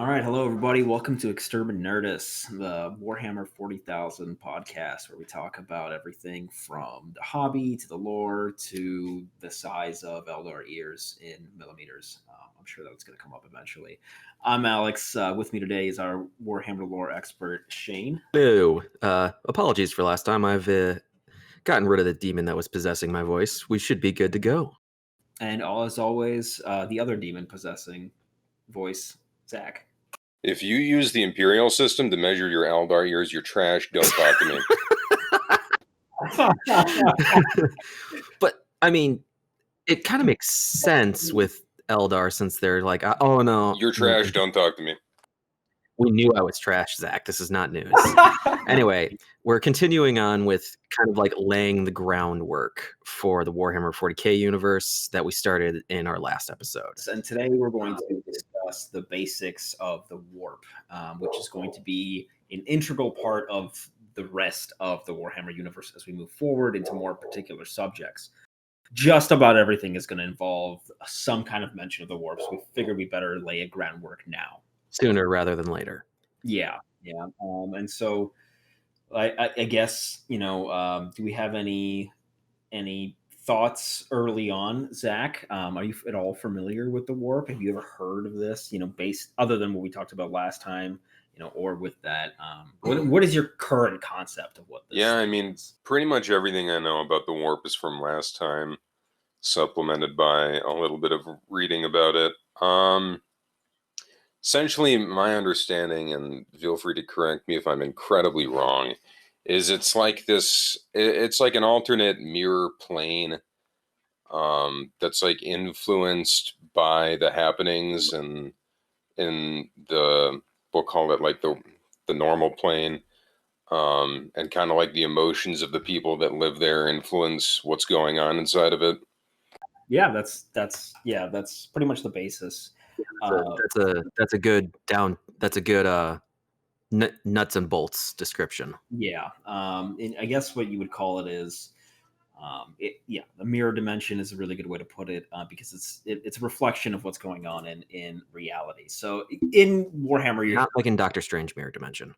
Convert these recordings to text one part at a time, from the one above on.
All right, hello everybody. Welcome to ExtermiNERDus, the Warhammer 40,000 podcast, where we talk about everything from the hobby to the lore to the size of Eldar ears in millimeters. I'm sure that's going to come up eventually. I'm Alex. With me today is our Warhammer lore expert, Shane. Hello. Apologies for last time. I've gotten rid of the demon that was possessing my voice. We should be good to go. And as always, the other demon possessing voice, Zach. If you use the Imperial system to measure your Eldar ears, you're trash. Don't talk to me. But, I mean, it kind of makes sense with Eldar since they're like, oh no. You're trash. Don't talk to me. We knew I was trash, Zach. This is not news. Anyway, we're continuing on with kind of like laying the groundwork for the Warhammer 40k universe that we started in our last episode. And today we're going to discuss the basics of the warp, which is going to be an integral part of the rest of the Warhammer universe as we move forward into more particular subjects. Just about everything is going to involve some kind of mention of the warp, so we figured we better lay a groundwork now. Sooner rather than later. Yeah. And so I guess, do we have any thoughts early on, Zach? Are you at all familiar with the warp? Have you ever heard of this, based other than what we talked about last time, or with that? What is your current concept of what this is? Pretty much everything I know about the warp is from last time, supplemented by a little bit of reading about it. Essentially, my understanding, and feel free to correct me if I'm incredibly wrong, is it's like an alternate mirror plane that's like influenced by the happenings and in we'll call it like the normal plane, and kind of like the emotions of the people that live there influence what's going on inside of it. Yeah, that's pretty much the basis. That's a good nuts and bolts description. Yeah. And I guess what you would call it is, the mirror dimension is a really good way to put it, because it's a reflection of what's going on in reality. So in Warhammer, you're not like in Doctor Strange mirror dimension.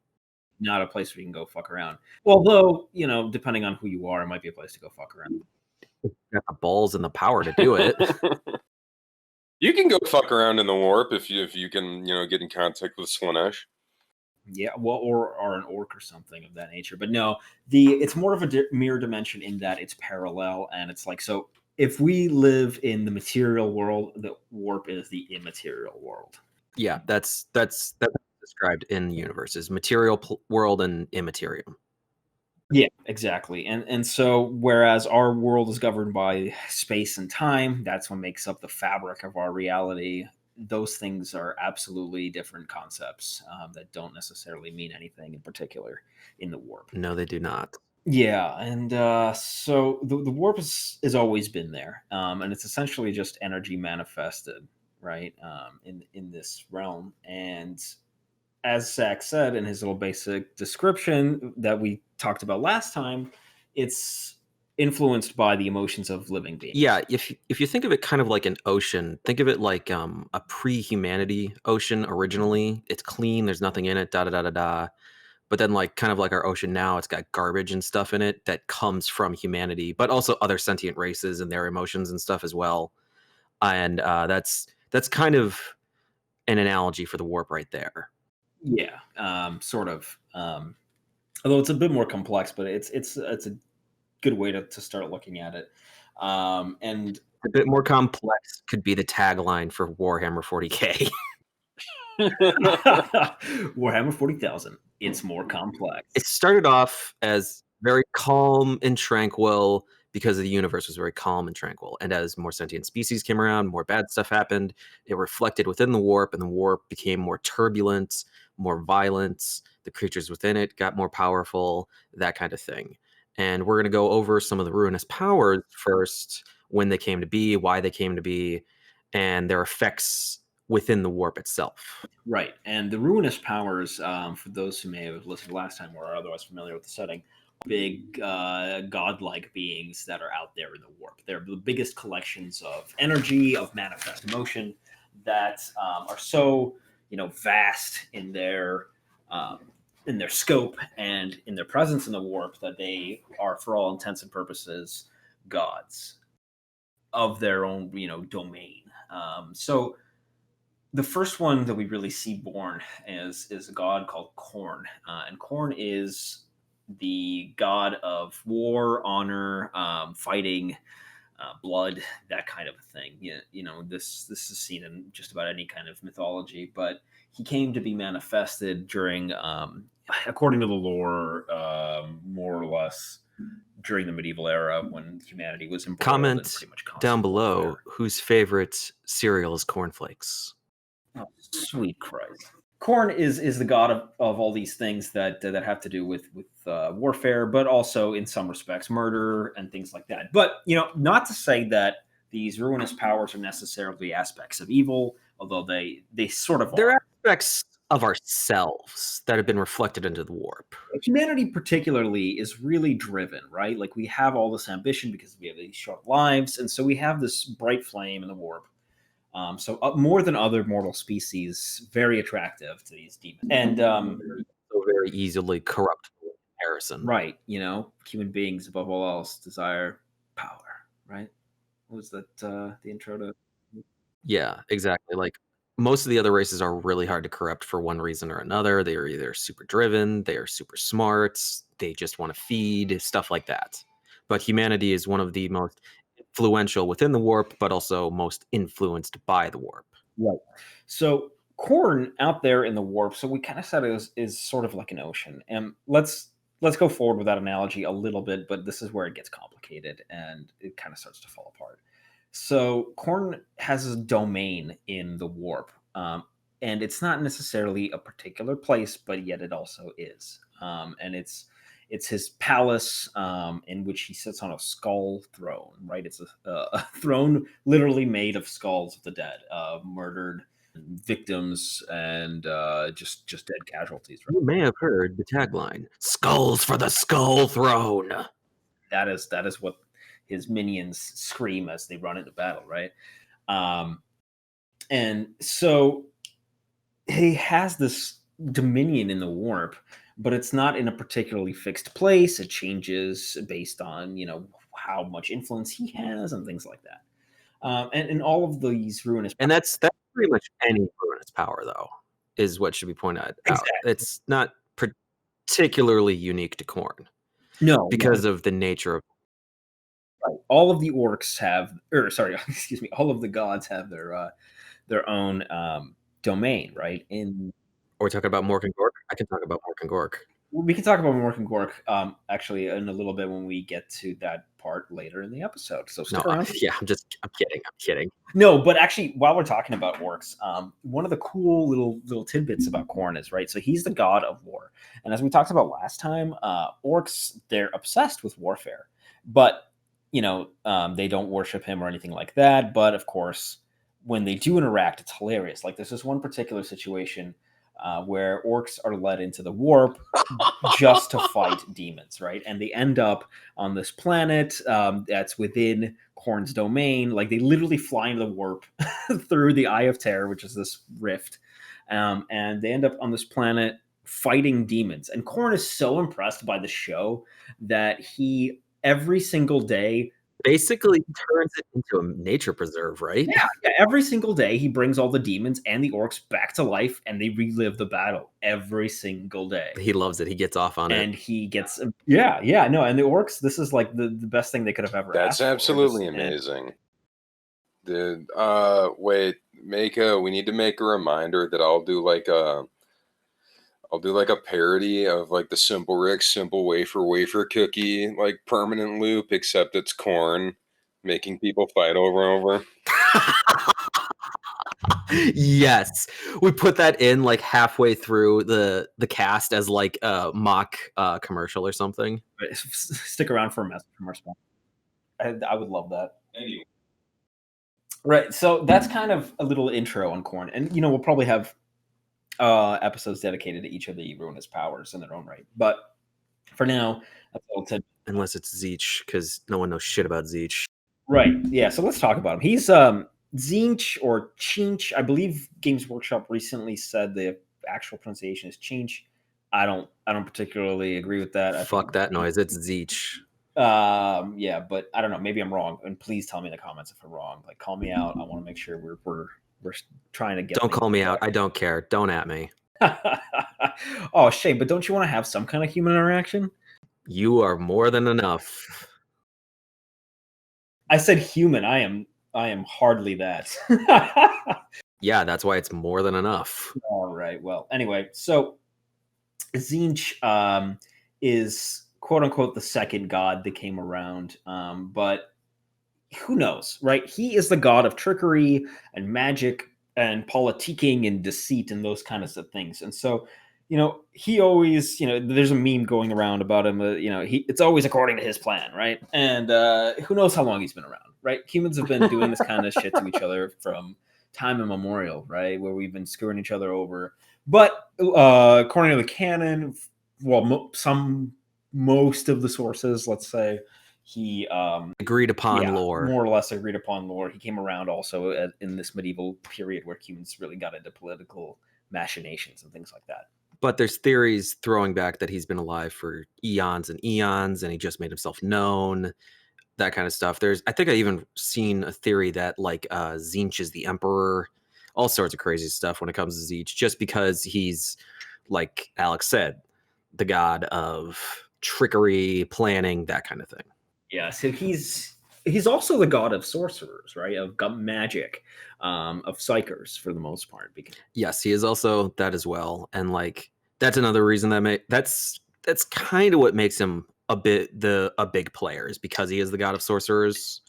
Not a place where you can go fuck around. Although, depending on who you are, it might be a place to go fuck around. You got the balls and the power to do it. You can go fuck around in the warp if you can, get in contact with Slaanesh. Yeah, well, or an orc or something of that nature. But no, it's more of a mirror dimension in that it's parallel, and it's like, so if we live in the material world, the warp is the immaterial world. Yeah, that's described in the universe as material world and immaterial. Yeah, exactly. And so whereas our world is governed by space and time, that's what makes up the fabric of our reality. Those things are absolutely different concepts that don't necessarily mean anything in particular in the warp. No, they do not. Yeah, and so the warp has always been there, and it's essentially just energy manifested, right, in this realm. And as Zach said in his little basic description that we talked about last time, it's influenced by the emotions of living beings. Yeah, if you think of it kind of like an ocean, think of it like a pre-humanity ocean originally. It's clean, there's nothing in it, da-da-da-da-da. But then like kind of like our ocean now, it's got garbage and stuff in it that comes from humanity, but also other sentient races and their emotions and stuff as well. And that's kind of an analogy for the warp right there. Yeah, sort of. Although it's a bit more complex, but it's a good way to start looking at it. And a bit more complex could be the tagline for Warhammer 40k. Warhammer 40,000. It's more complex. It started off as very calm and tranquil because the universe was very calm and tranquil. And as more sentient species came around, more bad stuff happened. It reflected within the warp, and the warp became more turbulent, more violent. The creatures within it got more powerful, that kind of thing. And we're going to go over some of the ruinous powers first, when they came to be, why they came to be, and their effects within the warp itself. Right. And the ruinous powers, for those who may have listened last time or are otherwise familiar with the setting, big godlike beings that are out there in the warp. They're the biggest collections of energy, of manifest emotion that are so vast in their scope and in their presence in the warp, that they are, for all intents and purposes, gods of their own, domain. So the first one that we really see born is a god called Korn, and Korn is the god of war, honor, fighting, blood, that kind of a thing. This is seen in just about any kind of mythology, but he came to be manifested during, according to the lore, more or less during the medieval era when humanity was embroiled in Comment pretty much constant down below warfare. whose favorite cereal is cornflakes. Oh, sweet Christ. Korn is the god of all these things that have to do with warfare, but also in some respects murder and things like that. But not to say that these ruinous powers are necessarily aspects of evil, although they sort of They're are. aspects of ourselves that have been reflected into the warp. Humanity particularly is really driven, right? Like, we have all this ambition because we have these short lives, and so we have this bright flame in the warp. So more than other mortal species, very attractive to these demons. And So very easily corruptible in comparison. right, human beings above all else desire power, right? What was that, the intro to? Yeah, exactly. Like, most of the other races are really hard to corrupt for one reason or another. They are either super driven, they are super smart, they just want to feed, stuff like that. But humanity is one of the most influential within the warp, but also most influenced by the warp. Right. So corn out there in the warp, so we kind of said it is sort of like an ocean. And let's go forward with that analogy a little bit, but this is where it gets complicated and it kind of starts to fall apart. So corn has a domain in the warp, and it's not necessarily a particular place, but yet it also is. And it's his palace, in which he sits on a skull throne. Right, it's a throne literally made of skulls of the dead, murdered victims, and just dead casualties. Right? You may have heard the tagline, "Skulls for the Skull Throne." That is what his minions scream as they run into battle, right? And so he has this dominion in the warp, but it's not in a particularly fixed place. It changes based on how much influence he has and things like that. And all of these ruinous, And that's pretty much any ruinous power, though, is what should be pointed out. Exactly. It's not particularly unique to Korn no, because of the nature of. right. All of the orcs have, or sorry, excuse me, all of the gods have their own domain, right? Are we talking about Mork and Gork? I can talk about Mork and Gork. We can talk about Mork and Gork actually in a little bit when we get to that part later in the episode. So stick around. Yeah, I'm kidding. No, but actually, while we're talking about orcs, one of the cool little tidbits about Korn is, right, so he's the god of war. And as we talked about last time, orcs, they're obsessed with warfare. But, they don't worship him or anything like that. But, of course, when they do interact, it's hilarious. Like, there's this one particular situation where orcs are led into the warp just to fight demons, right? And they end up on this planet that's within Korn's domain. Like, they literally fly into the warp through the Eye of Terror, which is this rift, and they end up on this planet fighting demons. And Korn is so impressed by the show that he, every single day, basically turns it into a nature preserve, right? Yeah, every single day he brings all the demons and the orcs back to life, and they relive the battle every single day. He loves it. He gets off on it. And he gets, no, and the orcs, this is like the best thing they could have ever That's asked absolutely for. amazing. Wait, we need to make a reminder that I'll do like a parody of like the Simple Rick Simple Wafer Cookie like permanent loop, except it's Korn making people fight over and over. Yes, we put that in like halfway through the cast as like a mock commercial or something. Stick around for a message from our sponsor. I would love that. Anyway. Right, so that's kind of a little intro on Korn, and we'll probably have episodes dedicated to each of the ruinous powers in their own right. But for now, that's all to. Unless it's Zeech, because no one knows shit about Zeech. Right. Yeah. So let's talk about him. Zinch or Chinch. I believe Games Workshop recently said the actual pronunciation is Chinch. I don't particularly agree with that. I think Fuck that noise. It's Zeech. yeah, but I don't know. Maybe I'm wrong, and please tell me in the comments if I'm wrong. Like, call me out. I want to make sure we're trying to get. Don't call things me out. correct. I don't care. Don't at me. Oh, Shay, but don't you want to have some kind of human interaction? You are more than enough. I said human. I am hardly that. Yeah, that's why it's more than enough. All right. Well, anyway, so Zinch is quote unquote the second god that came around, but who knows, right? He is the god of trickery and magic and politicking and deceit and those kinds of things. And so, he always, there's a meme going around about him. It's always according to his plan, right? And who knows how long he's been around, right? Humans have been doing this kind of shit to each other from time immemorial, right? Where we've been screwing each other over. But according to the canon, well, most of the sources, let's say, he agreed upon lore, more or less agreed upon lore. He came around also in this medieval period where humans really got into political machinations and things like that. But there's theories throwing back that he's been alive for eons and eons, and he just made himself known. That kind of stuff. I think I even seen a theory that like Zinch is the emperor. All sorts of crazy stuff when it comes to Zinch, just because he's, like Alex said, the god of trickery, planning, that kind of thing. Yeah, so he's also the god of sorcerers, right? Of magic, of psychers for the most part. Yes, he is also that as well, and like that's another reason that's kind of what makes him a big player, is because he is the god of sorcerers.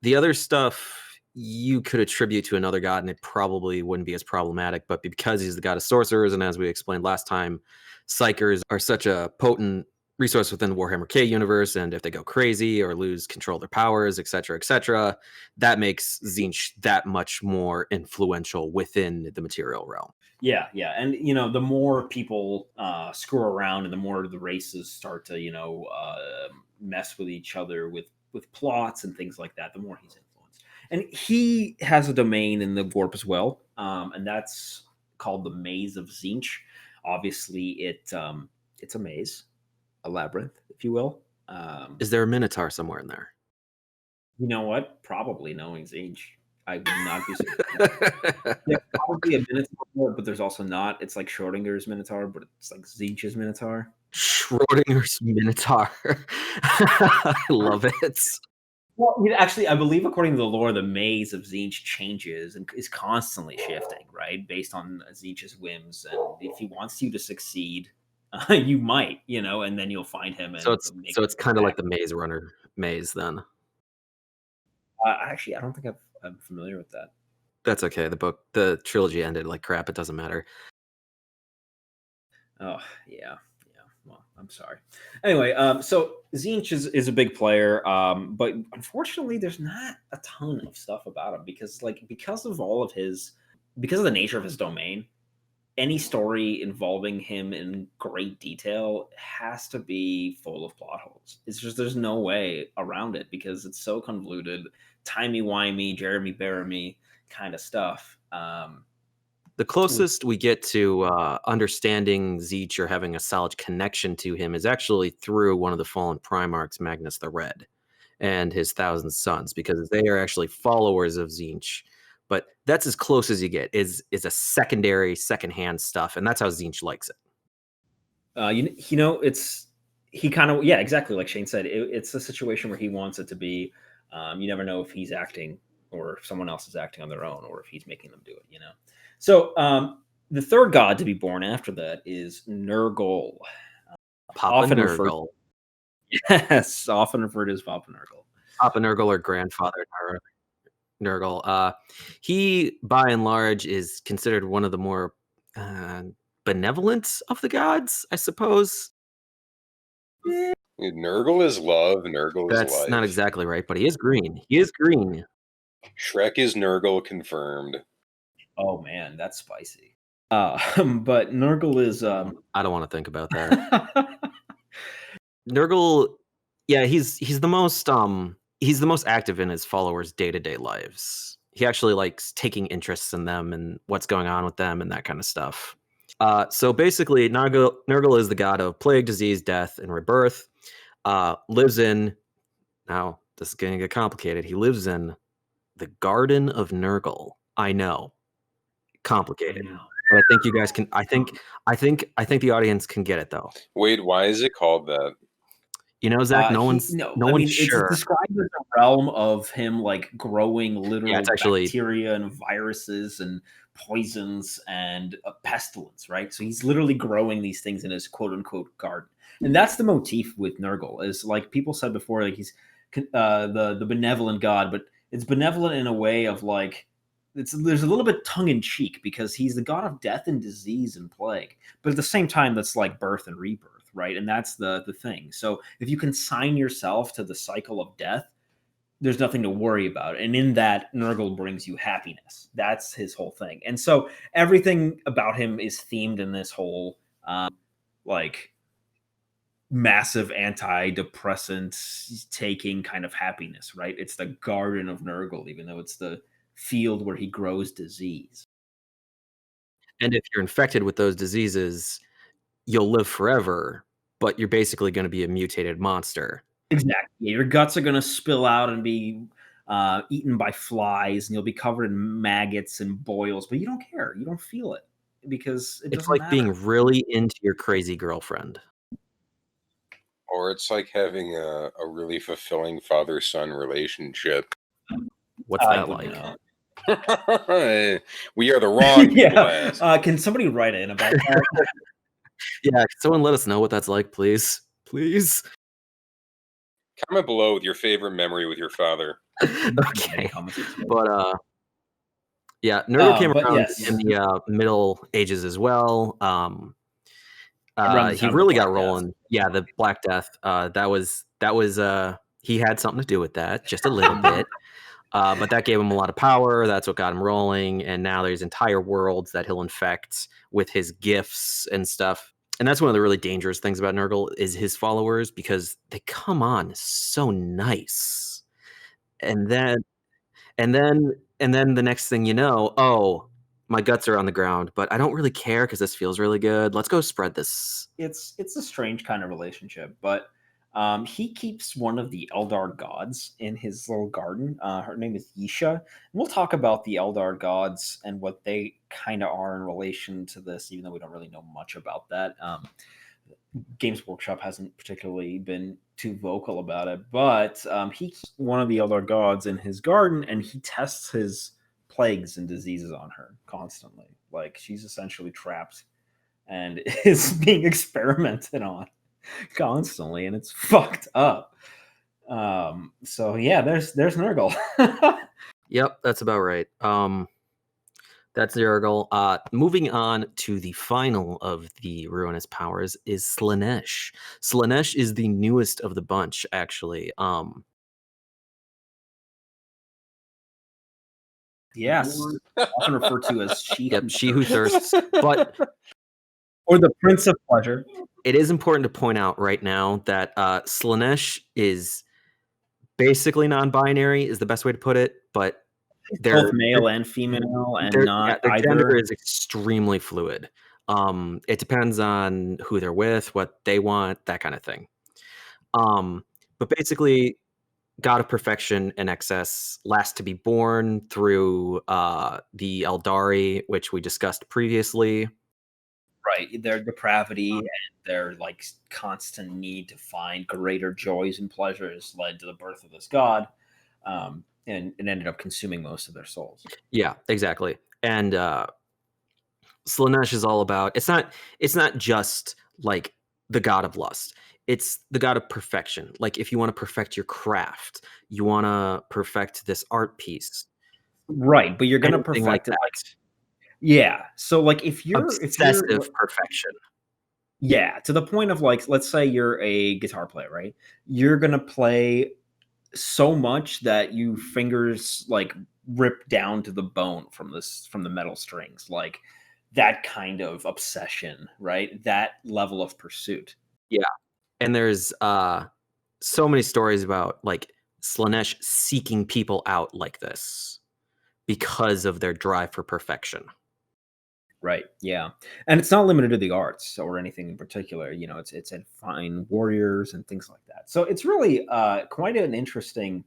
The other stuff you could attribute to another god, and it probably wouldn't be as problematic, but because he's the god of sorcerers, and as we explained last time, psychers are such a potent resource within the Warhammer K universe, and if they go crazy or lose control of their powers, etc., that makes Zinch that much more influential within the material realm. Yeah, and the more people screw around, and the more the races start to mess with each other with plots and things like that, the more he's influenced. And he has a domain in the Warp as well, and that's called the Maze of Zinch. Obviously, it's a maze, a labyrinth, if you will. Is there a Minotaur somewhere in there? You know what? Probably, knowing Zinch, I would not be surprised. There's probably a Minotaur, but there's also not. It's like Schrodinger's Minotaur, but it's like Zinch's Minotaur. Schrodinger's Minotaur. I love it. Well, actually, I believe according to the lore, the maze of Zinch changes and is constantly shifting, right? Based on Zinch's whims. And if he wants you to succeed, you might, and then you'll find him. And so it's kind of like the Maze Runner maze then. Actually, I don't think I'm familiar with that. That's okay. The trilogy ended like crap. It doesn't matter. Oh, yeah. Well, I'm sorry. Anyway, so Zinch is a big player, but unfortunately, there's not a ton of stuff about him because of the nature of his domain. Any story involving him in great detail has to be full of plot holes. It's just there's no way around it because it's so convoluted, timey-wimey, Jeremy Bearimy kind of stuff. The closest we get to understanding Zinch or having a solid connection to him is actually through one of the fallen Primarchs, Magnus the Red, and his Thousand Sons, because they are actually followers of Zinch. But that's as close as you get. Is a secondhand stuff, and that's how Zinch likes it. He kind of, yeah, exactly like Shane said. It's a situation where he wants it to be. You never know if he's acting or if someone else is acting on their own, or if he's making them do it. So the third god to be born after that is Nurgle. Papa Nurgle. Yes, often referred to as Papa Nurgle. Papa Nurgle or grandfather Nurgle. He, by and large, is considered one of the more benevolent of the gods, I suppose. Nurgle is love. Nurgle is life. That's not exactly right, but he is green. He is green. Shrek is Nurgle confirmed. Oh man, that's spicy. But Nurgle is. I don't want to think about that. Nurgle, yeah, he's the most active in his followers' day-to-day lives. he actually likes taking interests in them and what's going on with them and that kind of stuff. So basically, Nurgle is the god of plague, disease, death, and rebirth. Lives in, now this is going to get complicated. He lives in the Garden of Nurgle. I know, complicated, but I think you guys can. I think the audience can get it though. Wait, why is it called that? You know, Zach, no one's sure. It's described as a realm of him like growing literal it's actually bacteria and viruses and poisons and a pestilence, right? So he's literally growing these things in his quote unquote garden, and that's the motif with Nurgle. Is like people said before, like he's the benevolent god, but it's benevolent in a way of like there's a little bit tongue in cheek because he's the god of death and disease and plague, but at the same time that's like birth and rebirth. Right. And that's the thing. So if you consign yourself to the cycle of death, there's nothing to worry about. And in that, Nurgle brings you happiness. That's his whole thing. And so everything about him is themed in this whole like massive antidepressant taking kind of happiness, right? It's the Garden of Nurgle, even though it's the field where he grows disease. And if you're infected with those diseases, you'll live forever, but you're basically going to be a mutated monster. Exactly. Yeah, your guts are going to spill out and be eaten by flies, and you'll be covered in maggots and boils, but you don't care. You don't feel it because it's like matter. being really into your crazy girlfriend. Or it's like having a really fulfilling father-son relationship. What's that like? We are the wrong people. Can somebody write in about that? Yeah, can someone let us know what that's like, please? Please. Comment below with your favorite memory with your father. Okay. But yeah, Nurgle came around in the Middle Ages as well. He really got rolling. Yeah, the Black Death. That was he had something to do with that, just a little bit. But that gave him a lot of power. That's what got him rolling. And now there's entire worlds that he'll infect with his gifts and stuff. And that's one of the really dangerous things about Nurgle is his followers, because they come on so nice. And then the next thing you know, oh, my guts are on the ground, but I don't really care because this feels really good. Let's go spread this. It's a strange kind of relationship, but he keeps one of the Eldar gods in his little garden. Her name is Yisha. And we'll talk about the Eldar gods and what they kind of are in relation to this, even though we don't really know much about that. Games Workshop hasn't particularly been too vocal about it, but he keeps one of the Eldar gods in his garden, and he tests his plagues and diseases on her constantly. Like she's essentially trapped and is being experimented on constantly, and it's fucked up. So yeah, there's Nurgle. Yep, that's about right. That's Nurgle. Moving on to the final of the ruinous powers is Slaanesh. Slaanesh is the newest of the bunch, actually. Yes, often referred to as she. Yep, she who thirsts, but or the Prince of Pleasure. It is important to point out right now that Slaanesh is basically non-binary, is the best way to put it, but they're both male and female, and not their either. gender is extremely fluid. It depends on who they're with, what they want, that kind of thing. But basically, God of perfection and excess, last to be born through the Eldari, which we discussed previously. Right, their depravity and their like constant need to find greater joys and pleasures led to the birth of this god, and it ended up consuming most of their souls. Yeah, exactly. And Slaanesh is all about. It's not just like the god of lust. It's the god of perfection. Like if you want to perfect your craft, you want to perfect this art piece, right? But you're going to perfect it like. Yeah. So like if you're obsessive perfection. Yeah, to the point of like, let's say you're a guitar player, right? You're going to play so much that you fingers like rip down to the bone from the metal strings. Like that kind of obsession, right? That level of pursuit. Yeah. And there's so many stories about like Slaanesh seeking people out like this. because of their drive for perfection. Right. Yeah. And it's not limited to the arts or anything in particular. You know, it's in fine warriors and things like that. So it's really quite an interesting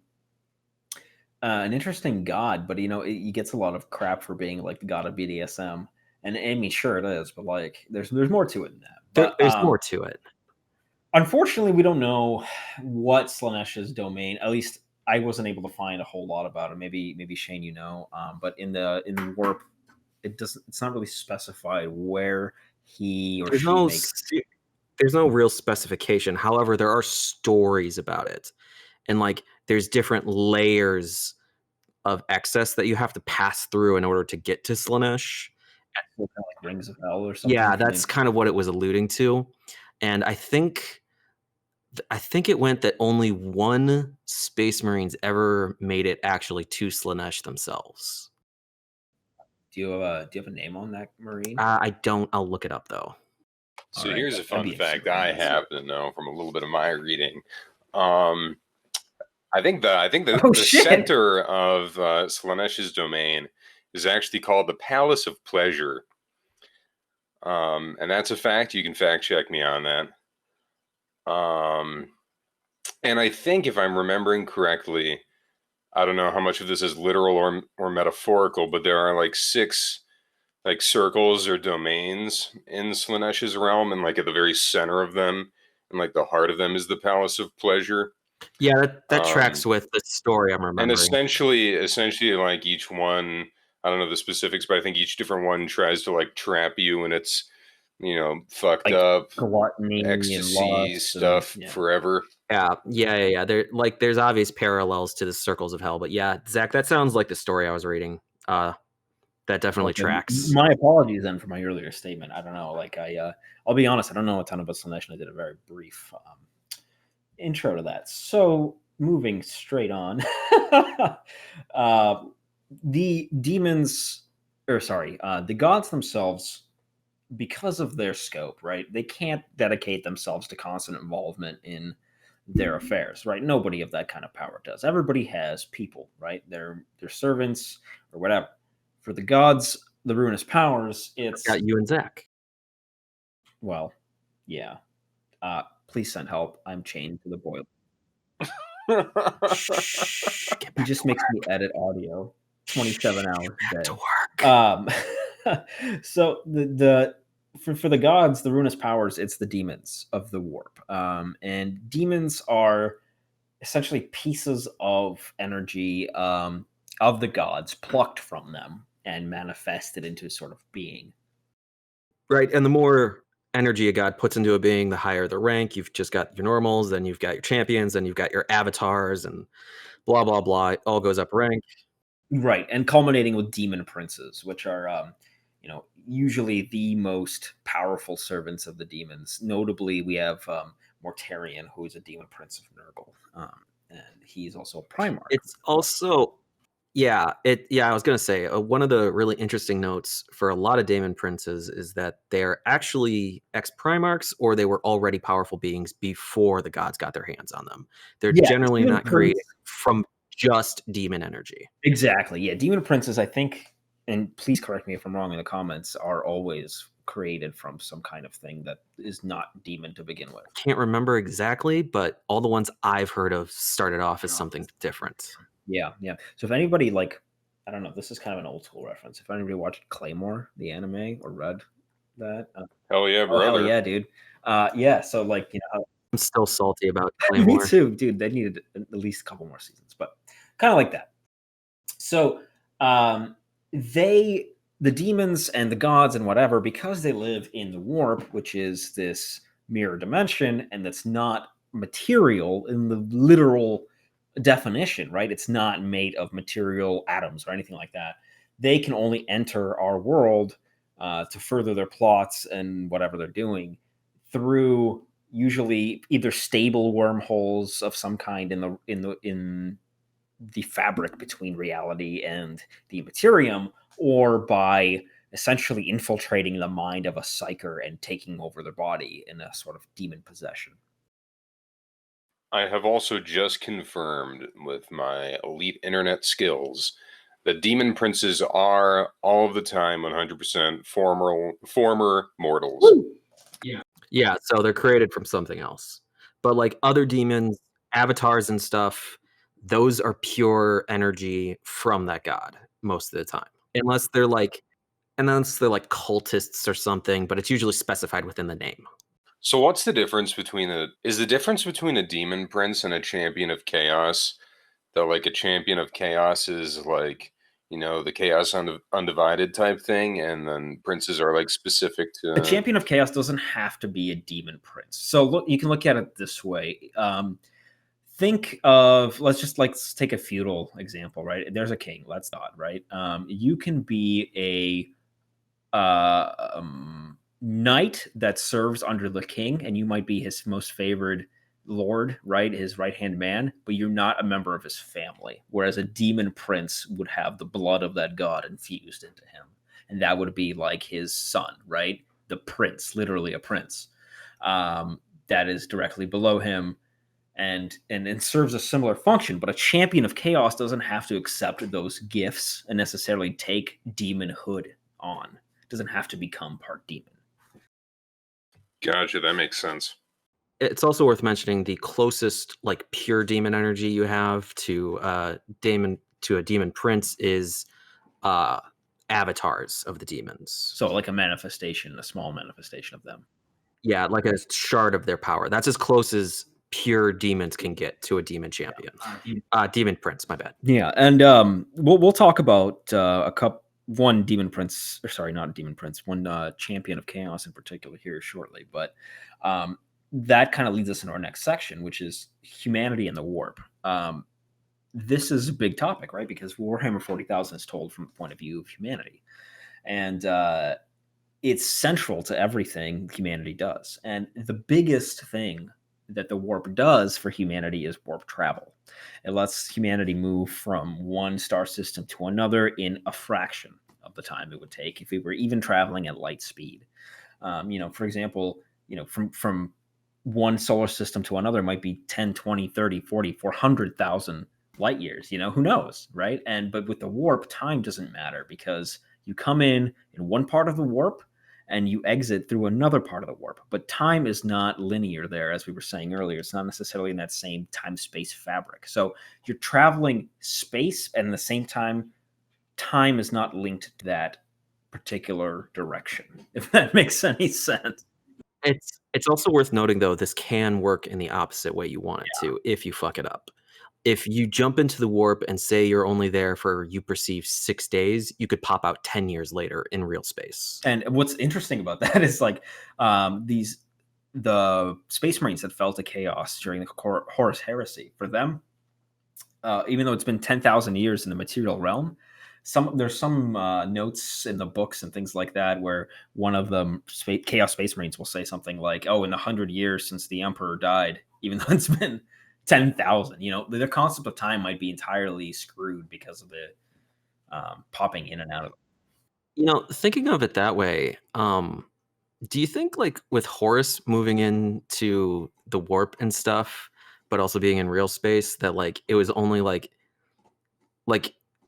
god, but you know, he gets a lot of crap for being like the god of BDSM. And I mean, sure it is, but like there's more to it than that. But There's more to it. unfortunately, we don't know what Slanesh's domain. At least I wasn't able to find a whole lot about it. Maybe Shane, you know. But in the warp, it doesn't. It's not really specified where he or There's she no makes. there's no real specification. However, there are stories about it, and like there's different layers of excess that you have to pass through in order to get to Slanesh. Kind of like Rings of Hell or something. Yeah, that's kind of what it was alluding to, and I think it went that only one Space Marines ever made it actually to Slanesh themselves. Do you have a name on that Marine? I don't. I'll look it up though. So All right, here's a that'd fun be interesting fact to I know. happen to know from a little bit of my reading. Um, I think Oh the shit! center of Slanesh's domain is actually called the Palace of Pleasure, and that's a fact. You can fact check me on that. And I think if I'm remembering correctly, I don't know how much of this is literal or metaphorical, but there are like 6 like circles or domains in Slanesh's realm, and like at the very center of them, and like the heart of them is the Palace of Pleasure. Yeah, that Um, tracks with the story I'm and remembering. essentially, like each one, I don't know the specifics, but I think each different one tries to like trap you, and it's fucked Like up gluttony and ecstasy lust and stuff yeah. forever. Yeah. There's obvious parallels to the Circles of Hell, but yeah, Zach, that sounds like the story I was reading. That definitely Okay, tracks. my apologies then for my earlier statement. I don't know. Like I'll be honest. I don't know a ton about Slanesh, and I did a very brief intro to that. So moving straight on, uh, the demons, or sorry, the gods themselves, because of their scope, right? They can't dedicate themselves to constant involvement in their affairs, right? Nobody of that kind of power does. Everybody has people, right? Their servants or whatever. For the gods, the ruinous powers, it's Got you and Zach. well, yeah. Please send help. I'm chained to the boiler. Shh, get He back just to makes work. me edit audio 27 hours a Back to day. work. So for the gods, the ruinous powers, it's the demons of the warp. And demons are essentially pieces of energy of the gods plucked from them and manifested into sort of being. Right, and the more energy a god puts into a being, the higher the rank. You've just got your normals, then you've got your champions, then you've got your avatars, and blah blah blah. It all goes up rank. Right, and culminating with demon princes, which are usually the most powerful servants of the demons. Notably, we have Mortarion, who is a demon prince of Nurgle, and he's also a Primarch. It's also I was gonna say one of the really interesting notes for a lot of Daemon Princes is that they're actually ex-Primarchs, or they were already powerful beings before the gods got their hands on them. They're Yeah, generally demon not created prince. from just demon energy. Exactly. Yeah, demon princes, I think, and please correct me if I'm wrong in the comments, are always created from some kind of thing that is not demon to begin with. Can't remember exactly, but all the ones I've heard of started off as something different. Yeah, yeah. So if anybody like, I don't know, this is kind of an old school reference. If anybody watched Claymore, the anime, or read that, Hell yeah, oh hell brother. yeah, dude. Yeah. So like, I'm still salty about me Claymore. too, dude. They needed at least a couple more seasons, but kind of like that. So they the demons and the gods and whatever, because they live in the warp, which is this mirror dimension, and that's not material in the literal definition, right? It's not made of material atoms or anything like that. They can only enter our world to further their plots and whatever they're doing through usually either stable wormholes of some kind in the fabric between reality and the materium, or by essentially infiltrating the mind of a psyker and taking over their body in a sort of demon possession. I have also just confirmed with my elite internet skills The demon princes are all of the time 100% former mortals. Woo! Yeah, so they're created from something else. But like other demons, avatars and stuff, those are pure energy from that god most of the time. Unless they're like cultists or something, but it's usually specified within the name. So what's the difference between the difference between a demon prince and a champion of chaos? That like a champion of chaos is like, the chaos undivided type thing, and then princes are like specific A to. champion of chaos doesn't have to be a demon prince. So look, you can look at it this way. Think of let's take a feudal example, right? There's a king. Let's not, right? You can be a knight that serves under the king, and you might be his most favored lord, right? His right hand man, but you're not a member of his family. Whereas a demon prince would have the blood of that god infused into him, and that would be like his son, right? The prince, literally a prince, that is directly below him, and serves a similar function. But a champion of chaos doesn't have to accept those gifts and necessarily take demonhood on. Doesn't have to become part demon. Gotcha, that makes sense. It's also worth mentioning the closest like pure demon energy you have to a demon prince is avatars of the demons. So like a small manifestation of them. Yeah, like a shard of their power. That's as close as pure demons can get to a demon champion. Demon prince, my bad. Yeah, and we'll talk about one demon prince, or sorry, not a demon prince, one champion of chaos in particular here shortly. But that kind of leads us into our next section, which is humanity and the warp. This is a big topic, right? Because Warhammer 40,000 is told from the point of view of humanity, and it's central to everything humanity does. And the biggest thing that the warp does for humanity is warp travel. It lets humanity move from one star system to another in a fraction of the time it would take if we were even traveling at light speed. For example, from one solar system to another might be 10, 20, 30, 40, 400,000 light years. Who knows, right? But with the warp, time doesn't matter because you come in one part of the warp and you exit through another part of the warp. But time is not linear there, as we were saying earlier. It's not necessarily in that same time-space fabric. So you're traveling space, and at the same time is not linked to that particular direction, if that makes any sense. It's also worth noting, though, this can work in the opposite way you want it to if you fuck it up. If you jump into the warp and say you're only there for, you perceive 6 days, you could pop out 10 years later in real space. And what's interesting about that is like the Space Marines that fell to chaos during the Horus Heresy, for them, even though it's been 10,000 years in the material realm, there's some notes in the books and things like that where one of them, Chaos Space Marines, will say something like, "Oh, in the 100 years since the Emperor died, even though it's been 10,000, the concept of time might be entirely screwed because of the popping in and out of." Thinking of it that way, do you think like with Horus moving into the warp and stuff, but also being in real space, that like it was only like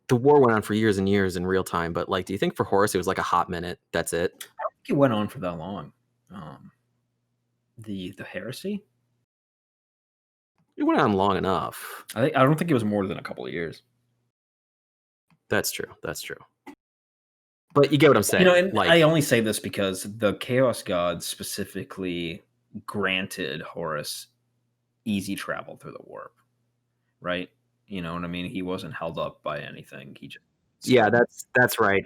the war went on for years and years in real time, but like do you think for Horus it was like a hot minute, that's it? I don't think it went on for that long. The heresy, It went on long enough. I don't think it was more than a couple of years. That's true. But you get what I'm saying. And I only say this because the Chaos Gods specifically granted Horus easy travel through the warp, right? You know what I mean? He wasn't held up by anything. He just that's right.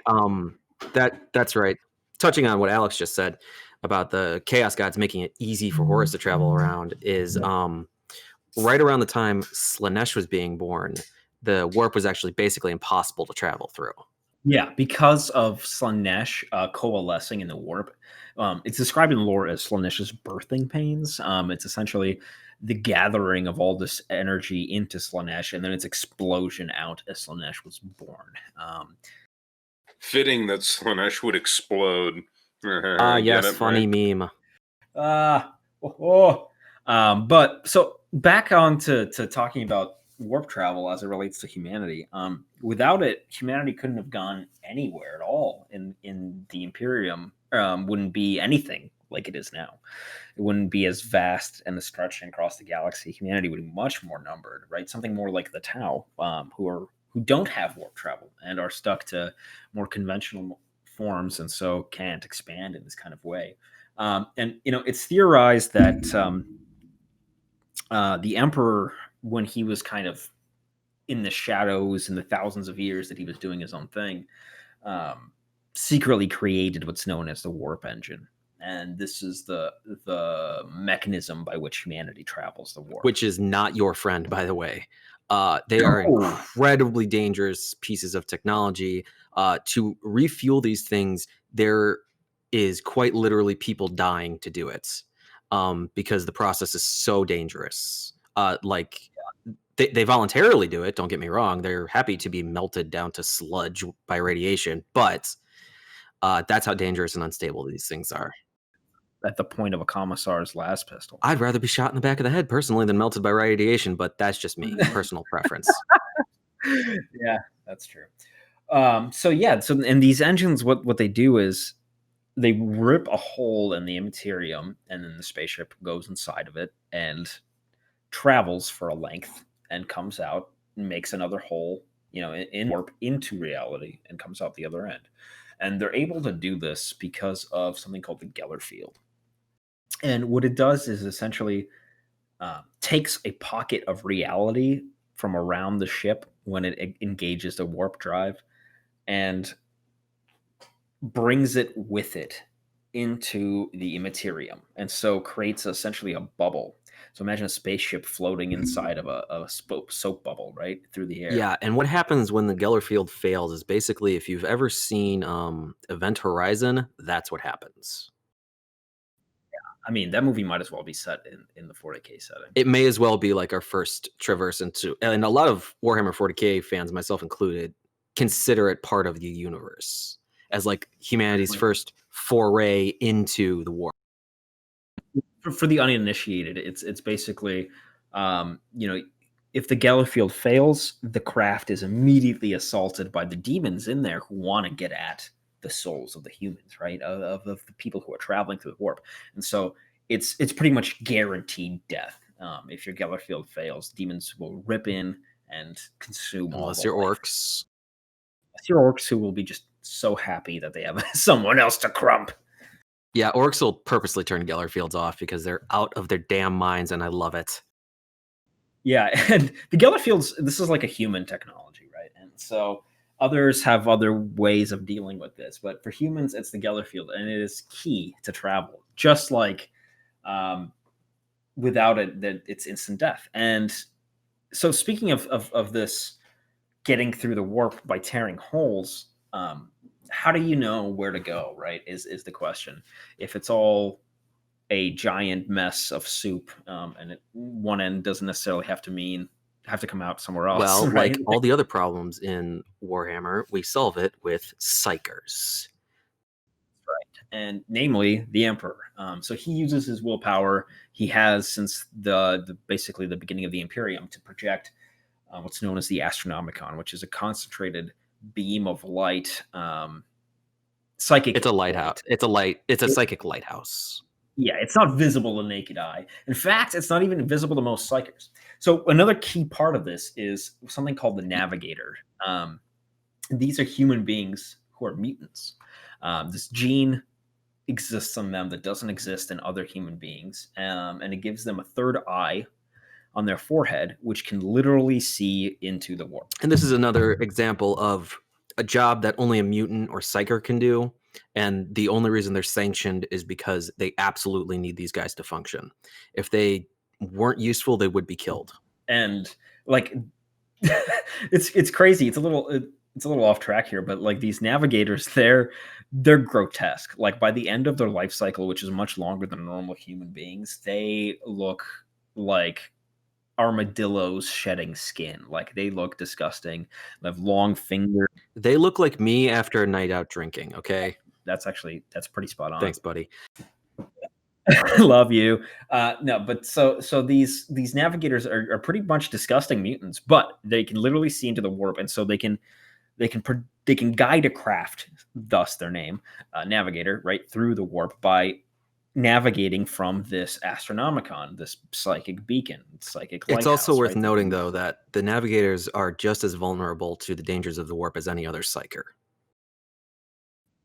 That's right. Touching on what Alex just said about the Chaos Gods making it easy for Horus to travel around is right around the time Slaanesh was being born, the warp was actually basically impossible to travel through. Yeah, because of Slaanesh coalescing in the warp. It's described in lore as Slaanesh's birthing pains. It's essentially the gathering of all this energy into Slaanesh and then its explosion out as Slaanesh was born. Fitting that Slaanesh would explode. Yes, funny meme. But so back on to talking about warp travel as it relates to humanity. Without it, humanity couldn't have gone anywhere at all in the Imperium. Wouldn't be anything like it is now. It wouldn't be as vast and as stretching across the galaxy. Humanity would be much more numbered, right? Something more like the Tau, who don't have warp travel and are stuck to more conventional forms, and so can't expand in this kind of way. And it's theorized that the Emperor, when he was kind of in the shadows in the thousands of years that he was doing his own thing, secretly created what's known as the warp engine. And this is the mechanism by which humanity travels the warp. Which is not your friend, by the way. They are incredibly dangerous pieces of technology. To refuel these things, there is quite literally people dying to do it, because the process is so dangerous. They voluntarily do it, don't get me wrong. They're happy to be melted down to sludge by radiation, but that's how dangerous and unstable these things are. At the point of a commissar's last pistol. I'd rather be shot in the back of the head personally than melted by radiation, but that's just me, personal preference. Yeah, that's true. So and these engines, what they do is they rip a hole in the immaterium, and then the spaceship goes inside of it and travels for a length and comes out and makes another hole, in warp into reality, and comes out the other end. And they're able to do this because of something called the Geller field. And what it does is essentially takes a pocket of reality from around the ship when it engages the warp drive and brings it with it into the immaterium, and so creates essentially a bubble. So imagine a spaceship floating inside of a soap bubble, right, through the air. Yeah, and what happens when the Geller field fails is basically, if you've ever seen Event Horizon, that's what happens. I mean, that movie might as well be set in the 40K setting. It may as well be like our first traverse into, and a lot of Warhammer 40K fans, myself included, consider it part of the universe as like humanity's first foray into the war. For the uninitiated, it's basically, if the Geller field fails, the craft is immediately assaulted by the demons in there who want to get at the souls of the humans, right? Of the people who are traveling through the warp. And so it's pretty much guaranteed death. If your Geller field fails, demons will rip in and consume unless you're orcs. Unless you're orcs, who will be just so happy that they have someone else to crump. Yeah, orcs will purposely turn Geller fields off because they're out of their damn minds, and I love it. Yeah, and the Geller fields, this is like a human technology, right? And so others have other ways of dealing with this, but for humans, it's the Geller field, and it is key to travel. Just like without it, that it's instant death. And so, speaking of this, getting through the warp by tearing holes, how do you know where to go? Right? Is the question. If it's all a giant mess of soup, and one end doesn't necessarily have to come out somewhere else. Well, right? like all the other problems in Warhammer, we solve it with psychers. Right, and namely the Emperor. So he uses his willpower. He has since the basically the beginning of the Imperium to project what's known as the Astronomicon, which is a concentrated beam of light. Psychic. It's a lighthouse. It's a psychic lighthouse. Yeah, it's not visible to naked eye. In fact, it's not even visible to most psychers. So another key part of this is something called the Navigator. These are human beings who are mutants. This gene exists in them that doesn't exist in other human beings, and it gives them a third eye on their forehead, which can literally see into the warp. And this is another example of a job that only a mutant or psyker can do. And the only reason they're sanctioned is because they absolutely need these guys to function. If they weren't useful, they would be killed. And like, it's crazy. It's a little off track here, but like these navigators, they're grotesque. Like by the end of their life cycle, which is much longer than normal human beings, they look like armadillos shedding skin. Like they look disgusting. They have long fingers. They look like me after a night out drinking. Okay, that's pretty spot on. Thanks, buddy. Love you. No, but so these navigators are pretty much disgusting mutants, but they can literally see into the warp, and so they can guide a craft, thus their name, navigator, right through the warp by navigating from this astronomicon, this psychic beacon, psychic It's also lighthouse, worth right? noting, though, that the navigators are just as vulnerable to the dangers of the warp as any other psyker.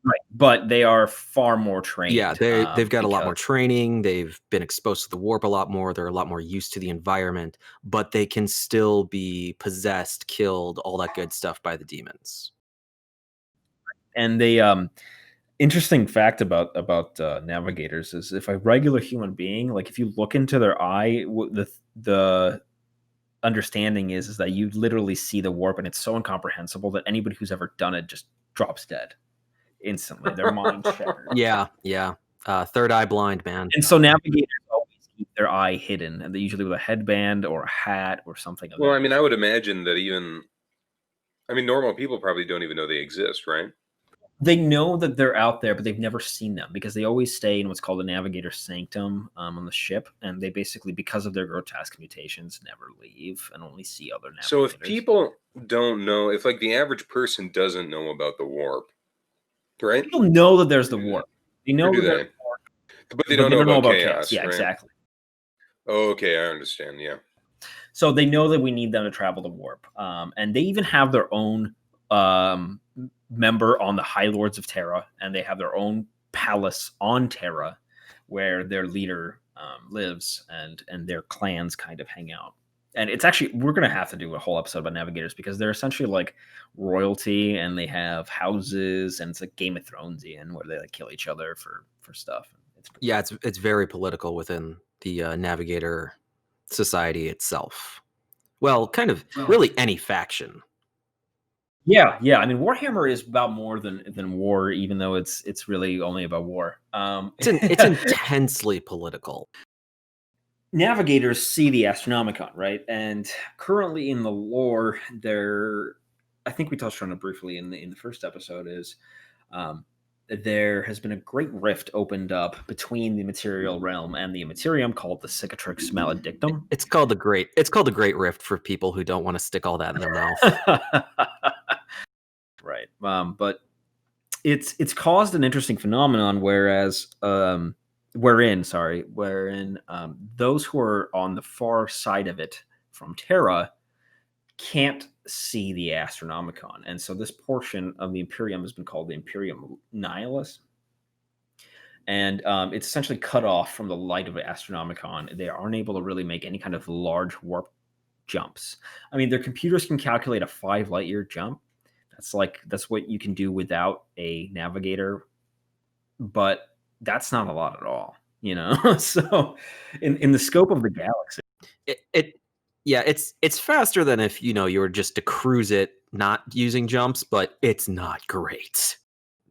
Right, but they are far more Yeah, trained, they've got a lot more because training, they've been exposed to the warp a lot more, they're a lot more used to the environment, but they can still be possessed, killed, all that good stuff by the demons. and they interesting fact about navigators is if a regular human being, like if you look into their eye, the understanding is that you literally see the warp, and it's so incomprehensible that anybody who's ever done it just drops dead instantly. Their mind shattered. Yeah, yeah. Third eye blind, man. And so navigators always keep their eye hidden, and they usually with a headband or a hat or something of Well, that I mean, I nature. would imagine that even, I mean, normal people probably don't even know they exist, right? They know that they're out there, but they've never seen them because they always stay in what's called the navigator sanctum on the ship, and they basically, because of their grotesque mutations, never leave and only see other So if navigators. people don't know, if like the average person doesn't know about the warp, right? People know that there's the warp. They Or know do that there's they? the warp, But they but don't they know don't know about about chaos. chaos, Yeah, right? exactly. Oh, okay, I understand. Yeah. So they know that we need them to travel the warp, and they even have their own member on the High Lords of Terra, and they have their own palace on Terra, where their leader lives, and their clans kind of hang out. And it's actually we're gonna have to do a whole episode about navigators because they're essentially like royalty, and they have houses, and it's like Game of Thronesian where they like kill each other for stuff. It's pretty Yeah, cool. it's very political within the navigator society itself. Well, kind of really any faction. Yeah, yeah. I mean, Warhammer is about more than war, even though it's really only about war. It's intensely political. Navigators see the Astronomicon, right? And currently in the lore, there, I think we touched on it briefly in the first episode, is um, there has been a great rift opened up between the material realm and the Immaterium called the Cicatrix Maledictum. It's called the Great Rift for people who don't want to stick all that in their mouth. Right. But it's caused an interesting phenomenon, wherein those who are on the far side of it from Terra can't see the Astronomicon, and so this portion of the Imperium has been called the Imperium Nihilus, and it's essentially cut off from the light of the Astronomicon. They aren't able to really make any kind of large warp jumps. I mean, their computers can calculate a 5 light year jump. That's what you can do without a navigator, but that's not a lot at all, you know. So, in the scope of the galaxy, It yeah, it's faster than if you were just to cruise it not using jumps, but it's not great.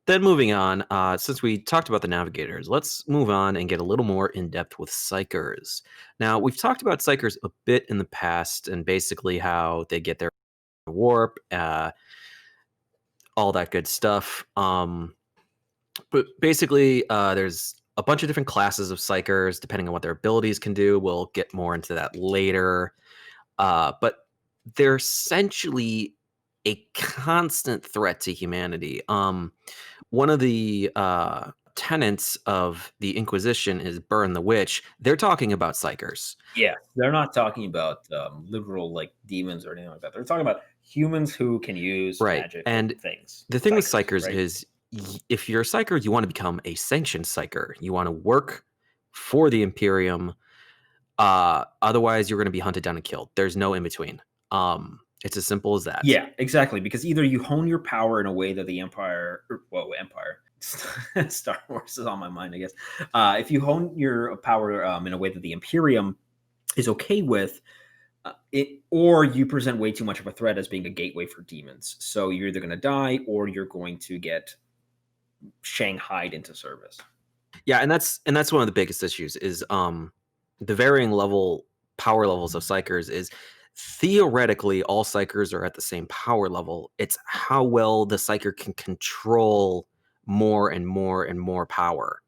Then moving on, since we talked about the navigators, let's move on and get a little more in depth with psychers. Now, we've talked about psychers a bit in the past and basically how they get their warp, all that good stuff. But basically, there's a bunch of different classes of psychers depending on what their abilities can do. We'll get more into that later. But they're essentially a constant threat to humanity. One of the tenets of the Inquisition is burn the witch. They're talking about psychers. yeah, they're not talking about literal like demons or anything like that. They're talking about humans who can use Right. magic And things. the thing with Psychers, psychers right? is if you're a psycher, you want to become a sanctioned psycher. You want to work for the Imperium. Otherwise, you're going to be hunted down and killed. There's no in between. It's as simple as that. Yeah, exactly. Because either you hone your power in a way that the Empire, Empire, Star Wars is on my mind, I guess. If you hone your power in a way that the Imperium is okay with, or you present way too much of a threat as being a gateway for demons. So you're either going to die or you're going to get shanghaied into service. Yeah, and that's one of the biggest issues is the varying power levels of psychers is theoretically all psychers are at the same power level. It's how well the psycher can control more and more and more power.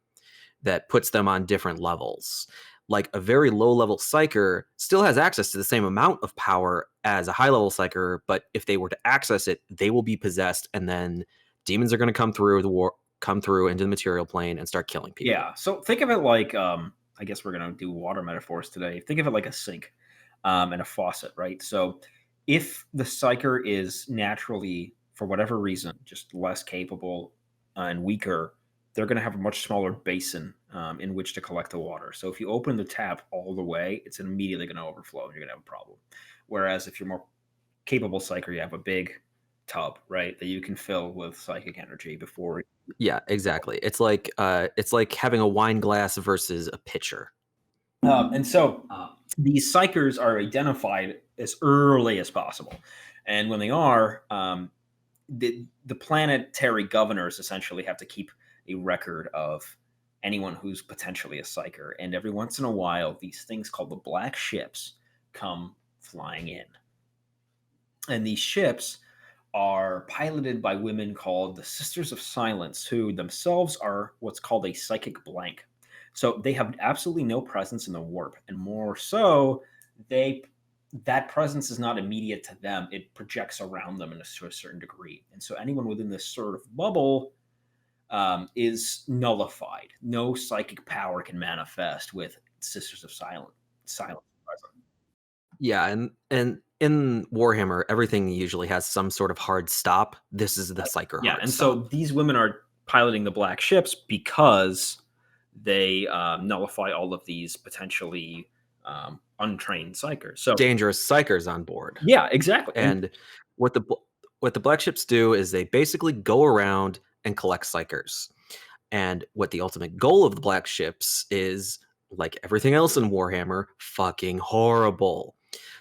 that puts them on different levels. Like a very low level psyker still has access to the same amount of power as a high level psyker, but if they were to access it, they will be possessed, and then demons are going to come through into the material plane and start killing people. Yeah. So think of it like, I guess we're gonna do water metaphors today. Think of it like a sink, and a faucet, right? So if the psyker is naturally, for whatever reason, just less capable and weaker, they're going to have a much smaller basin in which to collect the water. So if you open the tap all the way, it's immediately going to overflow and you're going to have a problem. Whereas if you're more capable psyker, you have a big tub, right, that you can fill with psychic energy before. Yeah, exactly. It's like having a wine glass versus a pitcher. And so these psychers are identified as early as possible. And when they are, the planetary governors essentially have to keep a record of anyone who's potentially a psyker. And every once in a while, these things called the black ships come flying in. And these ships are piloted by women called the Sisters of Silence, who themselves are what's called a psychic blank. So they have absolutely no presence in the warp, and more so, that presence is not immediate to them. It projects around them to a certain degree, and so anyone within this sort of bubble is nullified. No psychic power can manifest with Sisters of Silence present. Yeah, and in Warhammer, everything usually has some sort of hard stop. This is the psyker Yeah, hard and stop. so these women are piloting the black ships because they nullify all of these potentially untrained psychers. So dangerous psychers on board. yeah, exactly. And what the black ships do is they basically go around and collect psychers. And what the ultimate goal of the black ships is, like everything else in Warhammer, fucking horrible.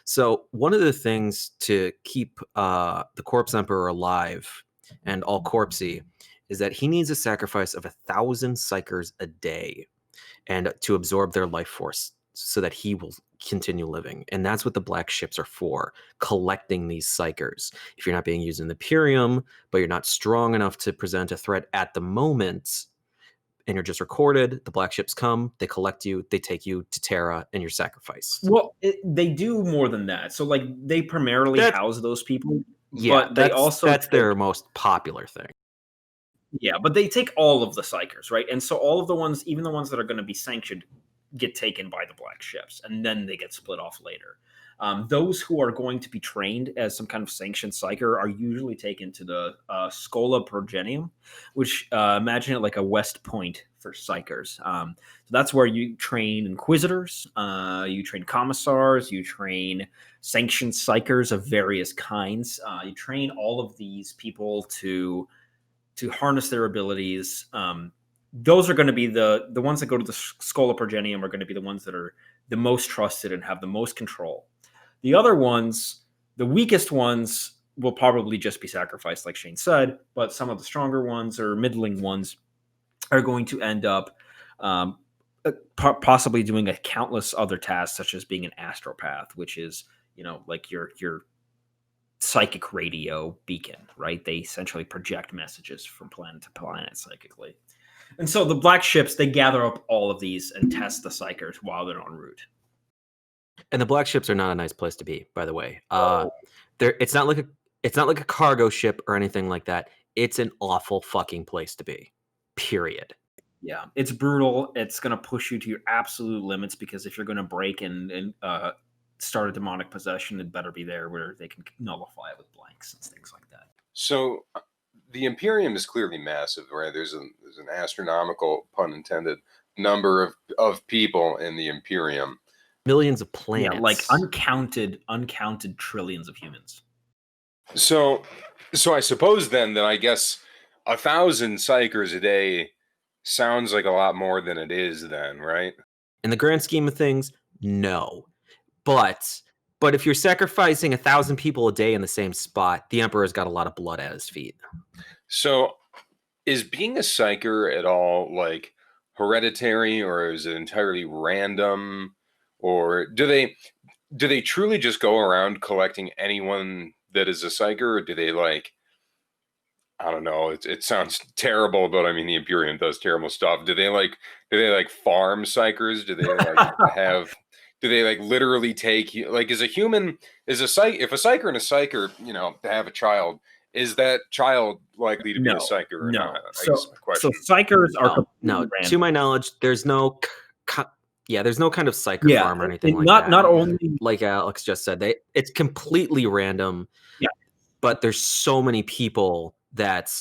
So one of the things to keep the Corpse Emperor alive and all corpsey is that he needs a sacrifice of 1,000 psychers a day, and to absorb their life force so that he will continue living. And that's what the black ships are for, collecting these psychers. If you're not being used in the Imperium, but you're not strong enough to present a threat at the moment, and you're just recorded, the black ships come, they collect you, they take you to Terra, and you're sacrificed. Well, they do more than that. So like they primarily house those people, but they also that's their most popular thing. Yeah, but they take all of the psychers, right? And so all of the ones, even the ones that are going to be sanctioned, get taken by the black ships, and then they get split off later. Those who are going to be trained as some kind of sanctioned psyker are usually taken to the Schola Progenium, which imagine it like a West Point for psychers. So that's where you train inquisitors, you train commissars, you train sanctioned psychers of various kinds. You train all of these people to harness their abilities. Those are going to be the ones that go to the Schola Progenium are going to be the ones that are the most trusted and have the most control. The other ones, the weakest ones, will probably just be sacrificed, like Shane said, but some of the stronger ones or middling ones are going to end up possibly doing a countless other tasks, such as being an astropath, which is, like your psychic radio beacon, right? They essentially project messages from planet to planet psychically. And so the black ships, they gather up all of these and test the psychers while they're en route. And the black ships are not a nice place to be, by the way. It's not like a cargo ship or anything like that. It's an awful fucking place to be. Period. Yeah, it's brutal. It's going to push you to your absolute limits, because if you're going to break and start a demonic possession, it better be there where they can nullify it with blanks and things like that. So the Imperium is clearly massive, right? There's an astronomical, pun intended, number of people in the Imperium. Millions of planets. Yeah, like uncounted trillions of humans. So I suppose then that I guess 1,000 psychers a day sounds like a lot more than it is then, right? In the grand scheme of things, no. But if you're sacrificing 1,000 people a day in the same spot, the Emperor's got a lot of blood at his feet. So is being a psyker at all like hereditary, or is it entirely random? Or do they truly just go around collecting anyone that is a psyker, or do they like I don't know. It sounds terrible, but I mean, the Imperium does terrible stuff. Do they like farm psychers? Do they like have? Do they like literally take like is a human is a psych if a psyker and a psyker have a child, is that child likely to be a No, psyker or no. not? I guess So my so question. psychers are No. completely To random. my knowledge, there's no there's no kind of psyker Yeah, farm or anything like not that. only Like Alex just said, it's completely random. yeah, But there's so many people that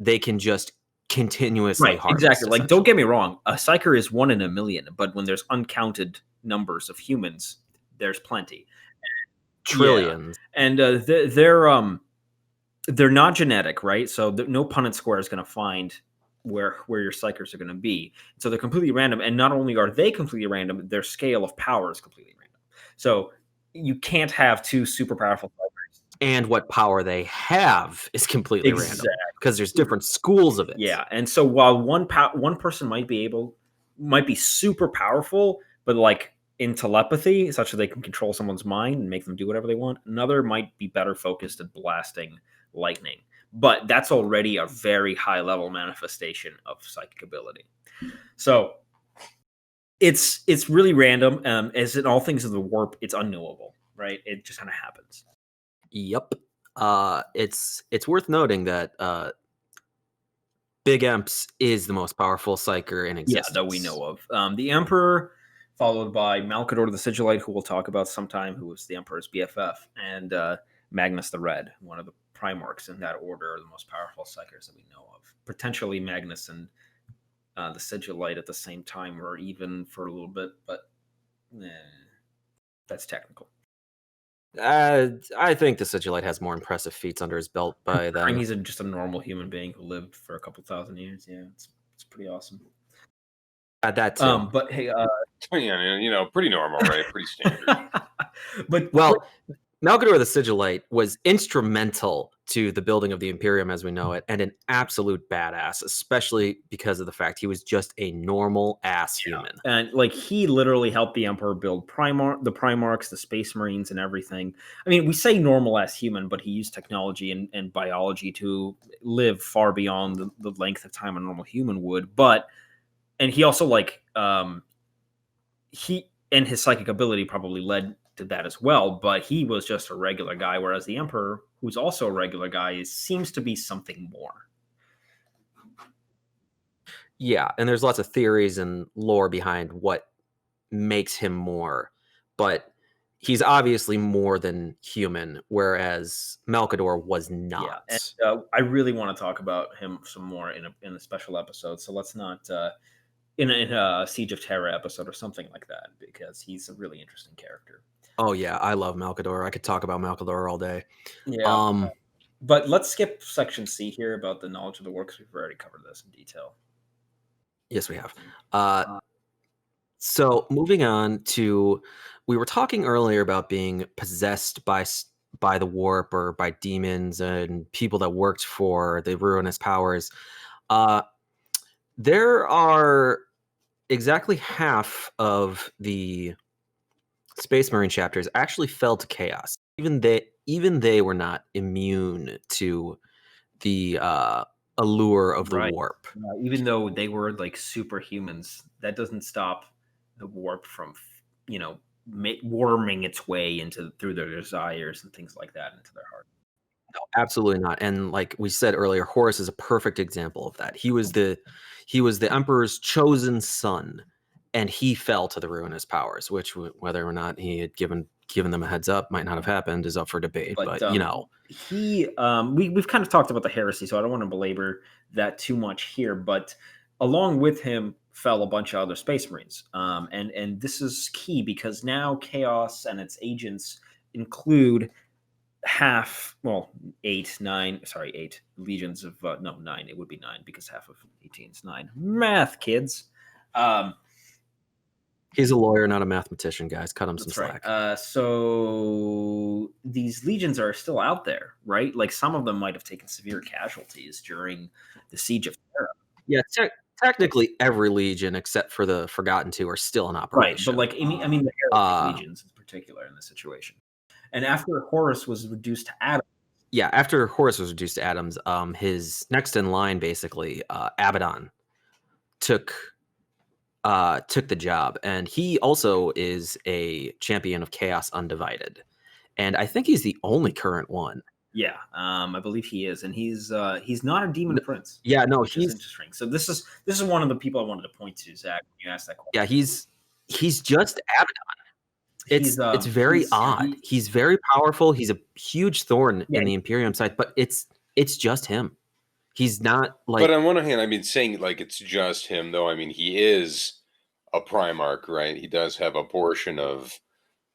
they can just continuously right, harvest. exactly. Like, don't get Essentially, me wrong, a psyker is 1 in a million, but when there's uncounted numbers of humans, there's plenty. Yeah, trillions. and they're not genetic, right? So no Punnett square is going to find where your psychers are going to be. So they're completely random, and not only are they completely random, their scale of power is completely random. So you can't have 2 super powerful psychers. And what power they have is completely random because there's different schools of it. Yeah, and so while one person might be super powerful, but like in telepathy, such that they can control someone's mind and make them do whatever they want, another might be better focused at blasting lightning. But that's already a very high level manifestation of psychic ability. So it's really random. As in all things of the warp, it's unknowable, right? It just kind of happens. Yep. It's worth noting that Big Emps is the most powerful psyker in Yeah, existence that we know of. The Emperor, followed by Malkador the Sigillite, who we'll talk about sometime, who was the Emperor's BFF, and Magnus the Red, one of the Primarchs in that order, are the most powerful psychers that we know of. Potentially Magnus and the Sigillite at the same time, or even for a little bit, but that's technical. I think the Sigillite has more impressive feats under his belt by then. He's just a normal human being who lived for a couple thousand years. Yeah, it's pretty awesome. That too. But hey, Yeah, pretty normal, right? Pretty standard. but Malkador the Sigillite was instrumental to the building of the Imperium as we know it, and an absolute badass, especially because of the fact he was just a normal ass human. And like he literally helped the Emperor build the Primarchs, the Space Marines, and everything. I mean, we say normal ass human, but he used technology and biology to live far beyond the length of time a normal human would. And he also he and his psychic ability probably led to that as well, but he was just a regular guy, whereas the Emperor, who's also a regular guy, seems to be something more. Yeah, and there's lots of theories and lore behind what makes him more, but he's obviously more than human, whereas Malkador was not. Yeah, and I really want to talk about him some more in a special episode, so let's not in a Siege of Terra episode or something like that, because he's a really interesting character. Oh yeah, I love Malkador. I could talk about Malkador all day. Yeah. But let's skip section C here about the knowledge of the war, because we've already covered this in detail. Yes, we have. So moving on to, we were talking earlier about being possessed by the warp or by demons and people that worked for the ruinous powers. There are exactly half of the Space Marine chapters actually fell to chaos. Even they were not immune to the allure of the warp. Even though they were like superhumans, that doesn't stop the warp from worming its way through their desires and things like that into their heart. No, absolutely not. And like we said earlier, Horus is a perfect example of that. He was the Emperor's chosen son, and he fell to the ruinous powers, which whether or not he had given them a heads up might not have happened is up for debate. But we've kind of talked about the heresy, so I don't want to belabor that too much here. But along with him fell a bunch of other Space Marines, and this is key because now Chaos and its agents include eight legions of 9. It would be 9 because half of 18 is 9. Math, kids. He's a lawyer, not a mathematician, guys. Cut him some slack. Right. So these legions are still out there, right? Like some of them might have taken severe casualties during the Siege of Terra. Yeah, technically every legion except for the Forgotten Two are still in operation. Right, but I mean the heretic legions in particular in this situation. And after Horus was reduced to atoms, yeah, after Horus was reduced to atoms, his next in line, basically, Abaddon, took took the job, and he also is a champion of Chaos Undivided, and I think he's the only current one. Yeah, I believe he is, and he's not a demon prince, Yeah, no, which is he's interesting. So this is one of the people I wanted to point to, Zach, when you asked that question. yeah, he's just Abaddon. It's very odd. He's very powerful. He's a huge thorn in the Imperium side, but it's just him. He's not like. But on one hand, I mean, saying like it's just him, though. I mean, he is a Primarch, right? He does have a portion of.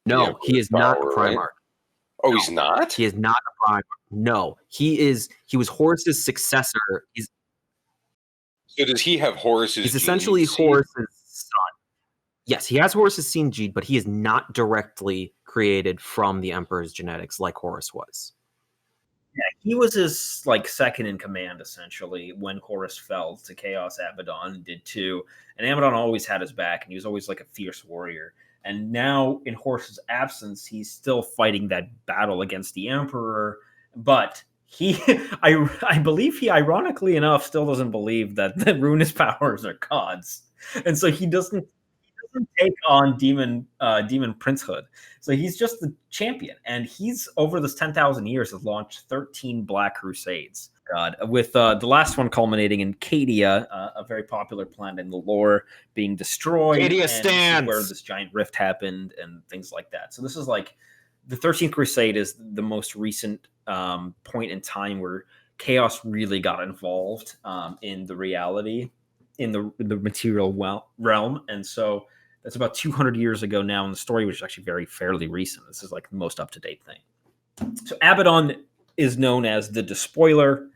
No, he is not a power, Primarch. Right? Oh, No, he's not. He is not a Primarch. No, he is. He was Horus's successor. So does he have Horus's? He's essentially Horus's son. Yes, he has Horus's gene, but he is not directly created from the Emperor's genetics like Horus was. Yeah, he was his like second in command essentially when Horus fell to Chaos. Abaddon did too, and Abaddon always had his back, and he was always like a fierce warrior. And now, in Horus's absence, he's still fighting that battle against the Emperor, but I believe he, ironically enough, still doesn't believe that the ruinous powers are gods, and so he doesn't take on demon princehood. So he's just the champion, and he's over this 10,000 years has launched 13 Black Crusades. God, with the last one culminating in Cadia, a very popular planet in the lore, being destroyed. Cadia and stands where this giant rift happened and things like that. So this is like the 13th Crusade is the most recent point in time where chaos really got involved in the reality, in the material realm, and so that's about 200 years ago now in the story, which is actually fairly recent. This is like the most up-to-date thing. So Abaddon is known as the Despoiler.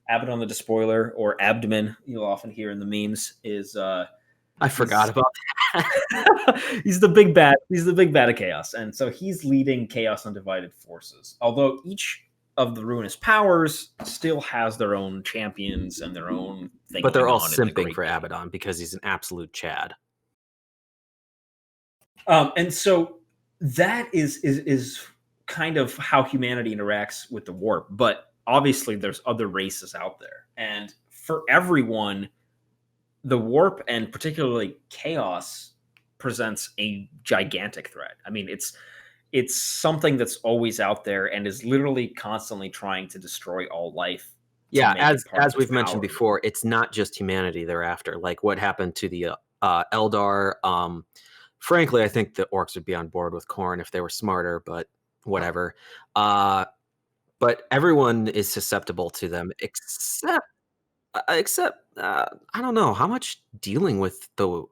Abaddon the Despoiler, or Abdomen, you'll often hear in the memes, is I forgot about that. He's the big bad. He's the big bad of chaos, and so he's leading Chaos Undivided forces. Although each of the ruinous powers still has their own champions and their own thing. But they're all simping for Abaddon because he's an absolute Chad. And so that is kind of how humanity interacts with the warp. But obviously, there's other races out there, and for everyone, the warp and particularly chaos presents a gigantic threat. I mean, it's something that's always out there and is literally constantly trying to destroy all life. Yeah, as we've mentioned before, it's not just humanity they're after. Like what happened to the Eldar. Frankly, I think the orcs would be on board with Khorne if they were smarter, but whatever. But everyone is susceptible to them, except I don't know how much dealing with the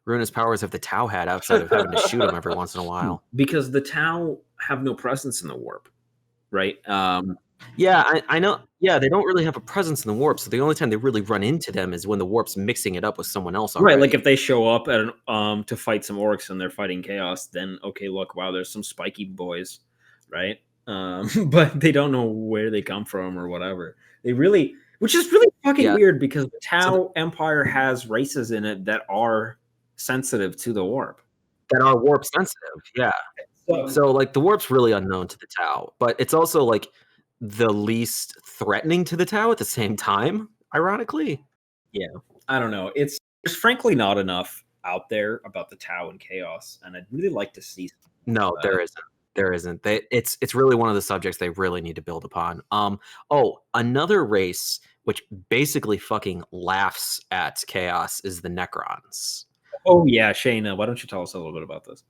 ruinous powers of the Tau had outside of having to shoot them every once in a while. Because the Tau have no presence in the warp, right? Yeah, I know. Yeah, they don't really have a presence in the warp, so the only time they really run into them is when the warp's mixing it up with someone else already. Right, like if they show up at to fight some orcs and they're fighting chaos, then okay, look, wow, there's some spiky boys, right? But they don't know where they come from or whatever. They really, which is really fucking weird because the Tau Empire has races in it that are sensitive to the warp. That are warp sensitive, yeah. So like the warp's really unknown to the Tau, but it's also like the least threatening to the Tau at the same time, ironically. Yeah, I don't know. There's frankly not enough out there about the Tau and chaos, and I'd really like to see. No, there isn't. There isn't. It's really one of the subjects they really need to build upon. Another race which basically fucking laughs at chaos is the Necrons. Oh yeah, Shayna, why don't you tell us a little bit about this?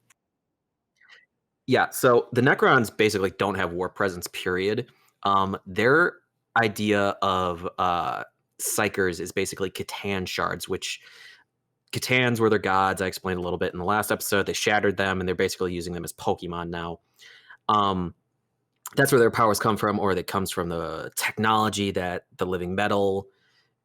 Yeah, so the Necrons basically don't have warp presence, period. Their idea of Psykers is basically Catan shards, which Catans were their gods. I explained a little bit in the last episode. They shattered them, and they're basically using them as Pokemon now. That's where their powers come from, or that comes from the technology that the living metal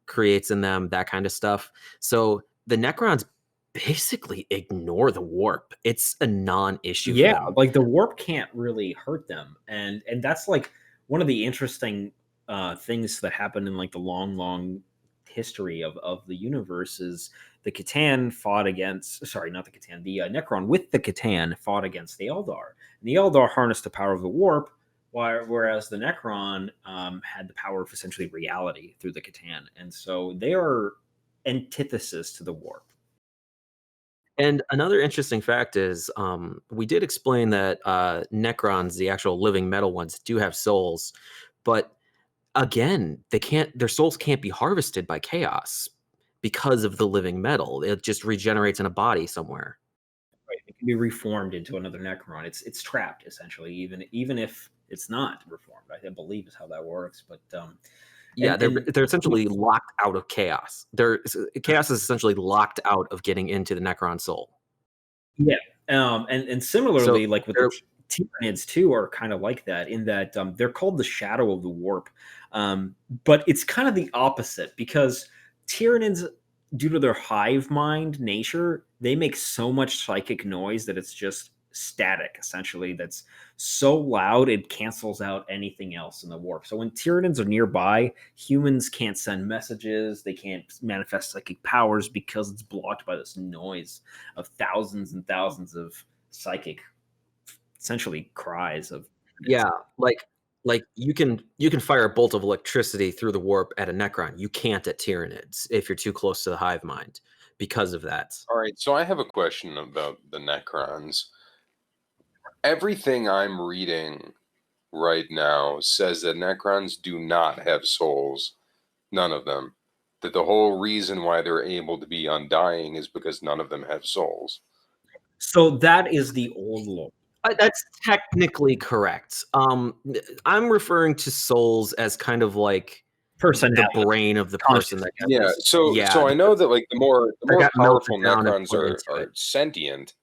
creates in them, that kind of stuff. So the Necrons basically ignore the warp. It's a non-issue. Yeah, like the warp can't really hurt them, and that's like one of the interesting things that happened in like the long history of the universe is the Catan fought against, sorry, not the Catan, the Necron with the Catan fought against the Eldar. And the Eldar harnessed the power of the warp Whereas the Necron had the power of essentially reality through the Catan, and so they are antithesis to the warp. And another interesting fact is, we did explain that Necrons, the actual living metal ones, do have souls, but again, they can't. Their souls can't be harvested by chaos because of the living metal. It just regenerates in a body somewhere. Right? It can be reformed into another Necron. It's trapped essentially, even if it's not reformed. I believe is how that works. But Yeah, and they're essentially locked out of chaos. Chaos is essentially locked out of getting into the Necron soul. yeah, and So similarly, like with the they're Tyranids too, are kind of like that in that they're called the shadow of the warp, but it's kind of the opposite because Tyranids, due to their hive mind nature, they make so much psychic noise that it's just static, essentially. That's so loud it cancels out anything else in the warp. So when Tyranids are nearby, humans can't send messages, they can't manifest psychic powers because it's blocked by this noise of thousands and thousands of psychic, essentially cries of. yeah, like you can fire a bolt of electricity through the warp at a Necron. You can't at Tyranids if you're too close to the hive mind because of that. All right, so I have a question about the Necrons. Everything I'm reading right now says that Necrons do not have souls. None of them. That the whole reason why they're able to be undying is because none of them have souls. So that is the old law. That's technically correct. I'm referring to souls as kind of like the Personality, brain of the person conscious. that got Yeah, this. so Yeah, I know that like the that more got melted powerful down and Necrons put into are it. sentient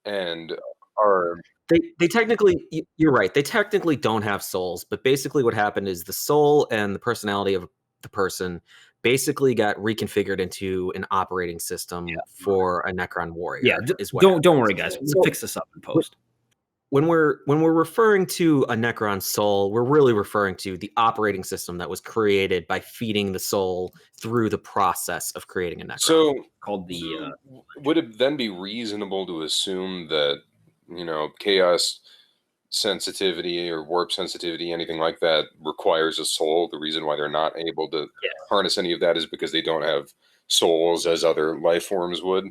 and are They technically, you're right. They technically don't have souls, but basically what happened is the soul and the personality of the person basically got reconfigured into an operating system for a Necron Yeah, warrior. Is what don't happened. worry, guys. We'll So fix this up in post. when we're referring to a Necron soul, we're really referring to the operating system that was created by feeding the soul through the process of creating a Necron. so Called the would it then be reasonable to assume that, chaos sensitivity or warp sensitivity, anything like that, requires a soul? The reason why they're not able to yeah. harness any of that is because they don't have souls as other life forms would.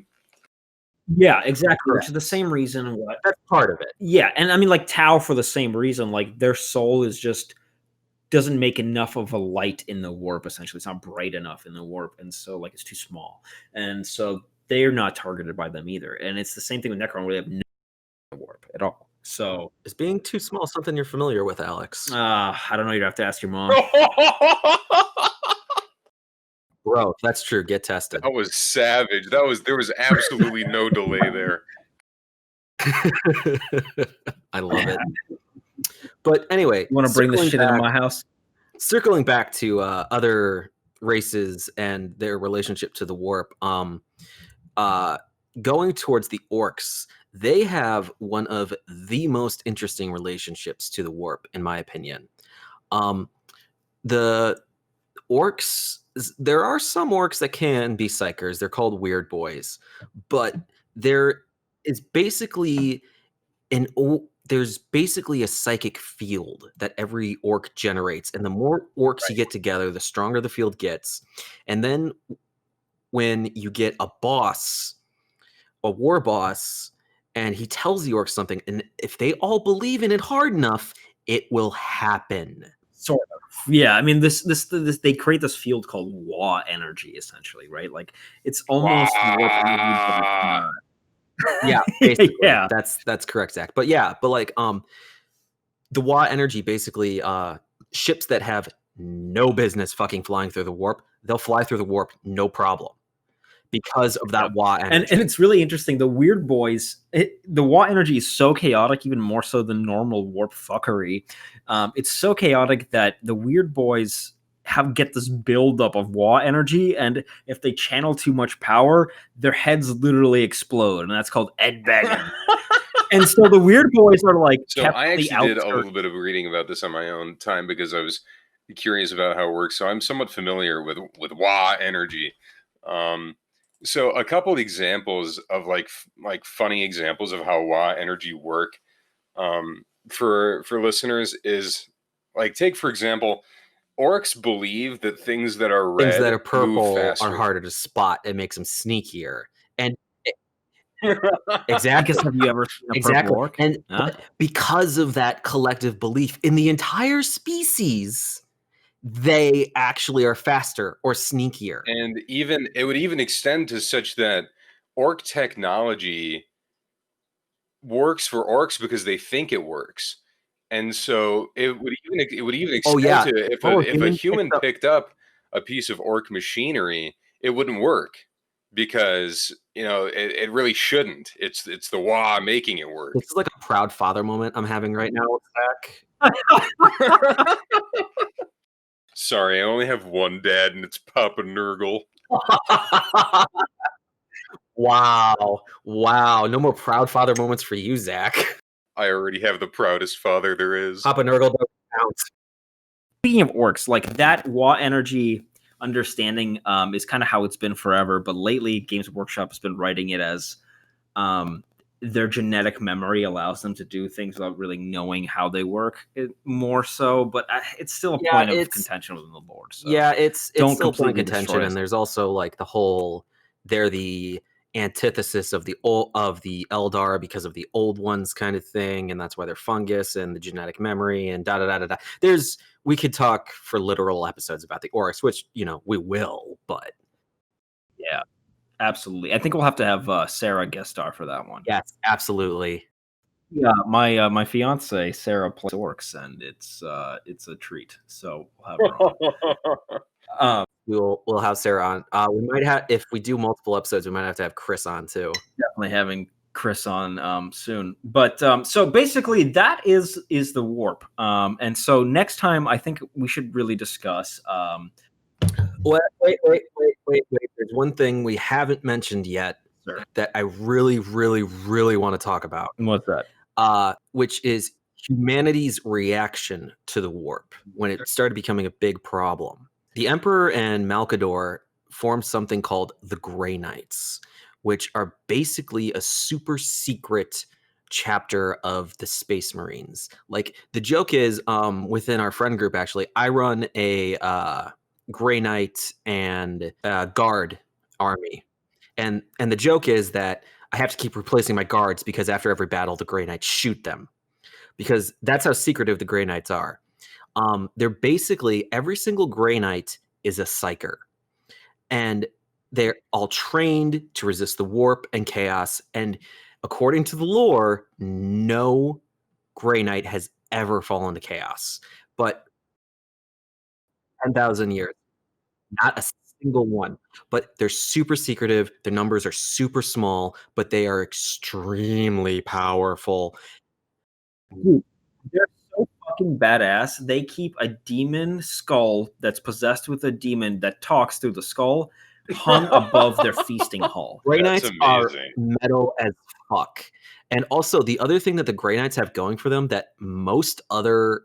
Yeah, exactly, which is the same reason what. That's part of it. Yeah, and I mean, like, Tau for the same reason, like, their soul is just doesn't make enough of a light in the warp, essentially. It's not bright enough in the warp, and so, like, it's too small. And so they're not targeted by them either, and it's the same thing with Necron, where they have no warp at all. So Is being too small something you're familiar with, Alex? I don't know, you'd have to ask your mom. Bro, that's true. Get tested. That was savage. There was absolutely no delay there. I love it. But anyway, You wanna bring this shit into my house? circling back to other races and their relationship to the warp, going towards the orcs, they have one of the most interesting relationships to the warp, in my opinion. The orcs, there are some orcs that can be psychers. They're called weird boys, but there is basically there's basically a psychic field that every orc generates, and the more orcs you get together, the stronger the field gets. And then when you get a boss, a war boss, and he tells the orcs something, and if they all believe in it hard enough, it will happen. Sort of. Yeah, I mean, this they create this field called Wa energy, essentially, right? Like, it's almost warp energy, but it's not. Yeah, basically. Yeah. That's correct, Zach. But yeah, but like the Wa energy basically ships that have no business fucking flying through the warp, they'll fly through the warp no problem because of that Wa energy. And it's really interesting. The weird boys, the Wa energy is so chaotic, even more so than normal warp fuckery. It's so chaotic that the weird boys get this buildup of Wa energy, and if they channel too much power, their heads literally explode, and that's called Ed Bagging. And so the weird boys are like. So I actually did a little bit of reading about this on my own time because I was curious about how it works. So I'm somewhat familiar with Wa energy. So a couple of examples of like funny examples of how Wa energy work. for listeners is like, take for example, orcs believe that things that are Things that red are move purple are faster. harder to spot. It makes them sneakier. And Because exactly. have you ever seen a purple Exactly. orc? And Huh? but because of that collective belief in the entire species, they actually are faster or sneakier. And even it would even extend to such that orc technology works for orcs because they think it works. And so it would even Oh extend yeah. to Oh, if a human human picks up. picked up a piece of orc machinery, it wouldn't work because it really shouldn't. It's the wah making it work. This is like a proud father moment I'm having right now with Sorry, I only have one dad, and it's Papa Nurgle. Zach. Wow. Wow. No more proud father moments for you, Zach. I already have the proudest father there is. Papa Nurgle doesn't count. Speaking of orcs, like that raw energy understanding is kind of how it's been forever. But lately, Games Workshop has been writing it as their genetic memory allows them to do things without really knowing how they work more so. But it's still a point of contention within the board. So yeah, it's don't still a point of completely contention, destroy us. and there's also like the whole they're the antithesis of the Eldar because of the old ones kind of thing, and that's why they're fungus and the genetic memory and da da da da da. We could talk for literal episodes about the orcs, which we will, but Yeah, absolutely. I think we'll have to have Sarah guest star for that one. yes, absolutely. Yeah, my fiance Sarah plays orcs, and it's a treat. So we'll have her on. We'll have Sarah on. We might have, if we do multiple episodes, we might have to have Chris on too. Definitely having Chris on soon. But so basically, that is the warp. And so next time, I think we should really discuss. Wait. There's one thing we haven't mentioned yet that I really, really, really want to talk about. What's that? Which is humanity's reaction to the warp when it started becoming a big problem. The Emperor and Malkador formed something called the Grey Knights, which are basically a super secret chapter of the Space Marines. Like the joke is, within our friend group, actually, I run a Grey Knight and Guard army, and the joke is that I have to keep replacing my guards because after every battle, the Grey Knights shoot them, because that's how secretive the Grey Knights are. They're basically, every single Grey Knight is a psyker, and they're all trained to resist the warp and chaos. And according to the lore, no Grey Knight has ever fallen to chaos. But 10,000 years, not a single one. But they're super secretive. Their numbers are super small, but they are extremely powerful. Dude, they're so fucking badass. They keep a demon skull that's possessed with a demon that talks through the skull hung above their feasting hall. Grey That's Knights are amazing. metal as fuck. And also, the other thing that the Grey Knights have going for them that most other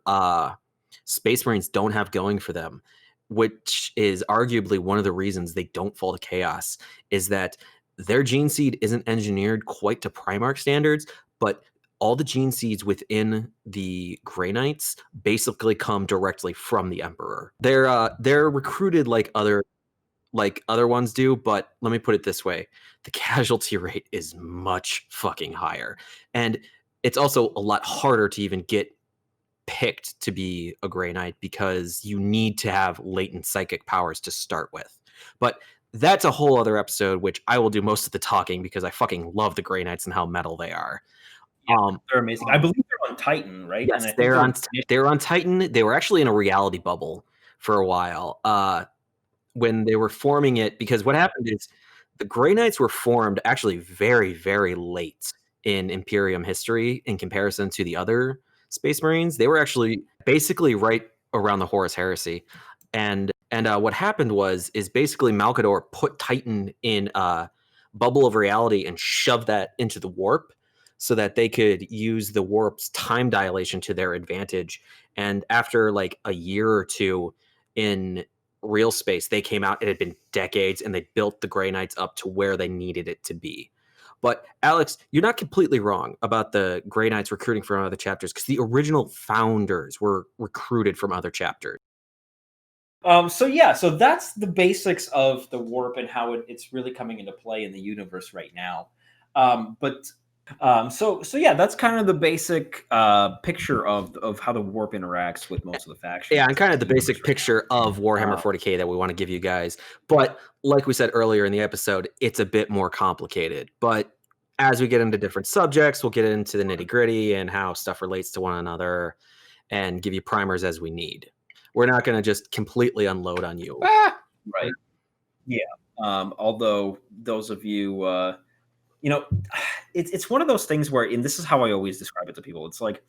Space Marines don't have going for them, which is arguably one of the reasons they don't fall to chaos, is that their gene seed isn't engineered quite to Primarch standards, but all the gene seeds within the Grey Knights basically come directly from the Emperor. They're recruited like other ones do, but let me put it this way: the casualty rate is much fucking higher, and it's also a lot harder to even get picked to be a Grey Knight because you need to have latent psychic powers to start with. But that's a whole other episode, which I will do most of the talking because I fucking love the Grey Knights and how metal they are. They're amazing. I believe they're on Titan, right? Yes, And I think they're on Titan. They were actually in a reality bubble for a while when they were forming it, because what happened is the Grey Knights were formed actually very, very late in Imperium history in comparison to the other Space Marines. They were actually basically right around the Horus Heresy, and what happened is basically Malkador put Titan in a bubble of reality and shoved that into the warp so that they could use the warp's time dilation to their advantage. And after like a year or two in real space, they came out, it had been decades, and they built the Grey Knights up to where they needed it to be. But Alex, you're not completely wrong about the Grey Knights recruiting from other chapters, because the original founders were recruited from other chapters. So that's the basics of the warp and how it's really coming into play in the universe right now. So yeah, that's kind of the basic picture of how the warp interacts with most of the factions. Yeah, and kind of the basic right picture of Warhammer 40K that we want to give you guys. But like we said earlier in the episode, it's a bit more complicated. But as we get into different subjects, we'll get into the nitty-gritty and how stuff relates to one another and give you primers as we need. We're not going to just completely unload on you. Right. Yeah. Although those of you, it's one of those things where, and this is how I always describe it to people. It's like,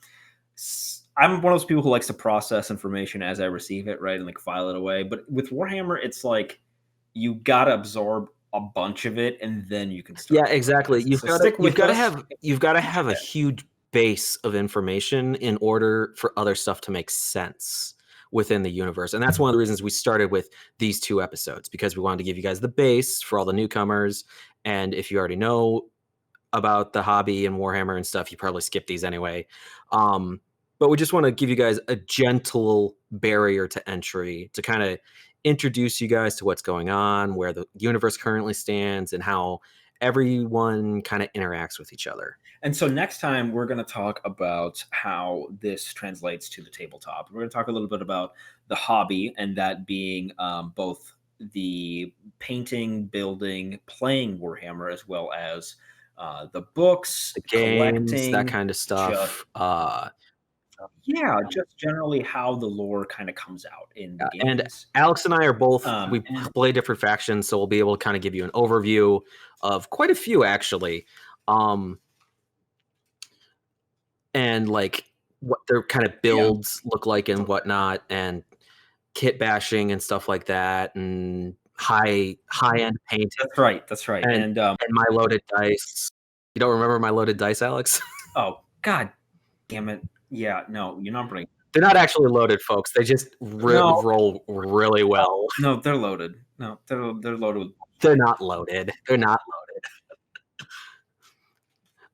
I'm one of those people who likes to process information as I receive it, right, and like file it away. But with Warhammer, it's like you gotta absorb a bunch of it, and then you can start. Yeah, exactly. You've got to have a huge base of information in order for other stuff to make sense within the universe. And that's one of the reasons we started with these 2 episodes, because we wanted to give you guys the base for all the newcomers. And if you already know about the hobby and Warhammer and stuff, you probably skip these anyway. But we just want to give you guys a gentle barrier to entry to kind of introduce you guys to what's going on, where the universe currently stands, and how everyone kind of interacts with each other. And so next time we're going to talk about how this translates to the tabletop. We're going to talk a little bit about the hobby, and that being both the painting, building, playing Warhammer, as well as the books, the games, that kind of stuff. Yeah, just generally how the lore kind of comes out in the games. And Alex and I are both, we play different factions, so we'll be able to kind of give you an overview of quite a few, actually. And like what their kind of builds look like and whatnot, and kit bashing and stuff like that, and high-end painting. That's right. And my loaded dice. You don't remember my loaded dice, Alex? Oh, God damn it. Yeah, no, you're not bringing. They're not actually loaded, folks. They just roll really well. No, they're loaded. No, they're loaded. They're not loaded. They're not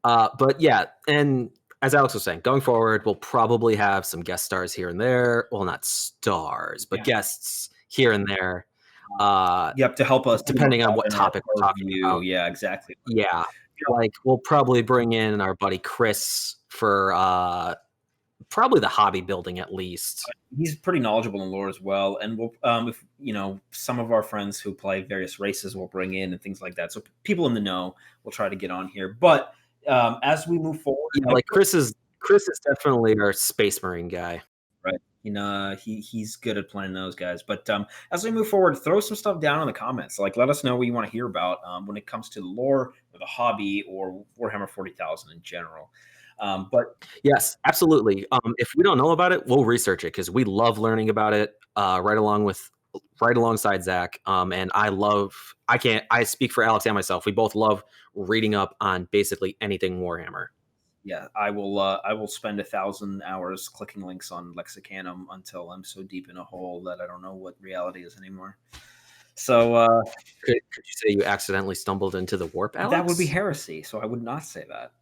loaded. But yeah, and as Alex was saying, going forward, we'll probably have some guest stars here and there. Well, not stars, but guests here and there. To help us, depending on what topic we're talking about. Yeah, exactly. Yeah, like we'll probably bring in our buddy Chris for probably the hobby building, at least. He's pretty knowledgeable in lore as well, and we'll if some of our friends who play various races we'll bring in and things like that. So people in the know will try to get on here. But as we move forward, like Chris is definitely our Space Marine guy, right? He's good at playing those guys. But as we move forward, throw some stuff down in the comments. Like, let us know what you want to hear about when it comes to the lore or the hobby or Warhammer 40,000 in general. But yes, absolutely. If we don't know about it, we'll research it, because we love learning about it right alongside Zach. And I speak for Alex and myself. We both love reading up on basically anything Warhammer. Yeah, I will spend 1,000 hours clicking links on Lexicanum until I'm so deep in a hole that I don't know what reality is anymore. So could you say you accidentally stumbled into the warp, Alex? That would be heresy, so I would not say that.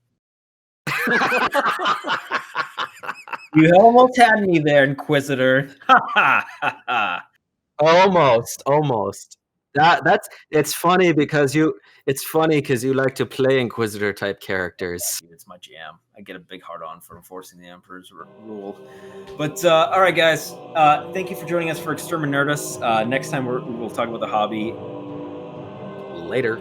You almost had me there, Inquisitor. Almost. It's funny because you like to play Inquisitor type characters. It's my jam. I get a big heart on for enforcing the Emperor's rule. But all right, guys. Thank you for joining us for ExtermiNERDus. Next time we'll talk about the hobby. Later.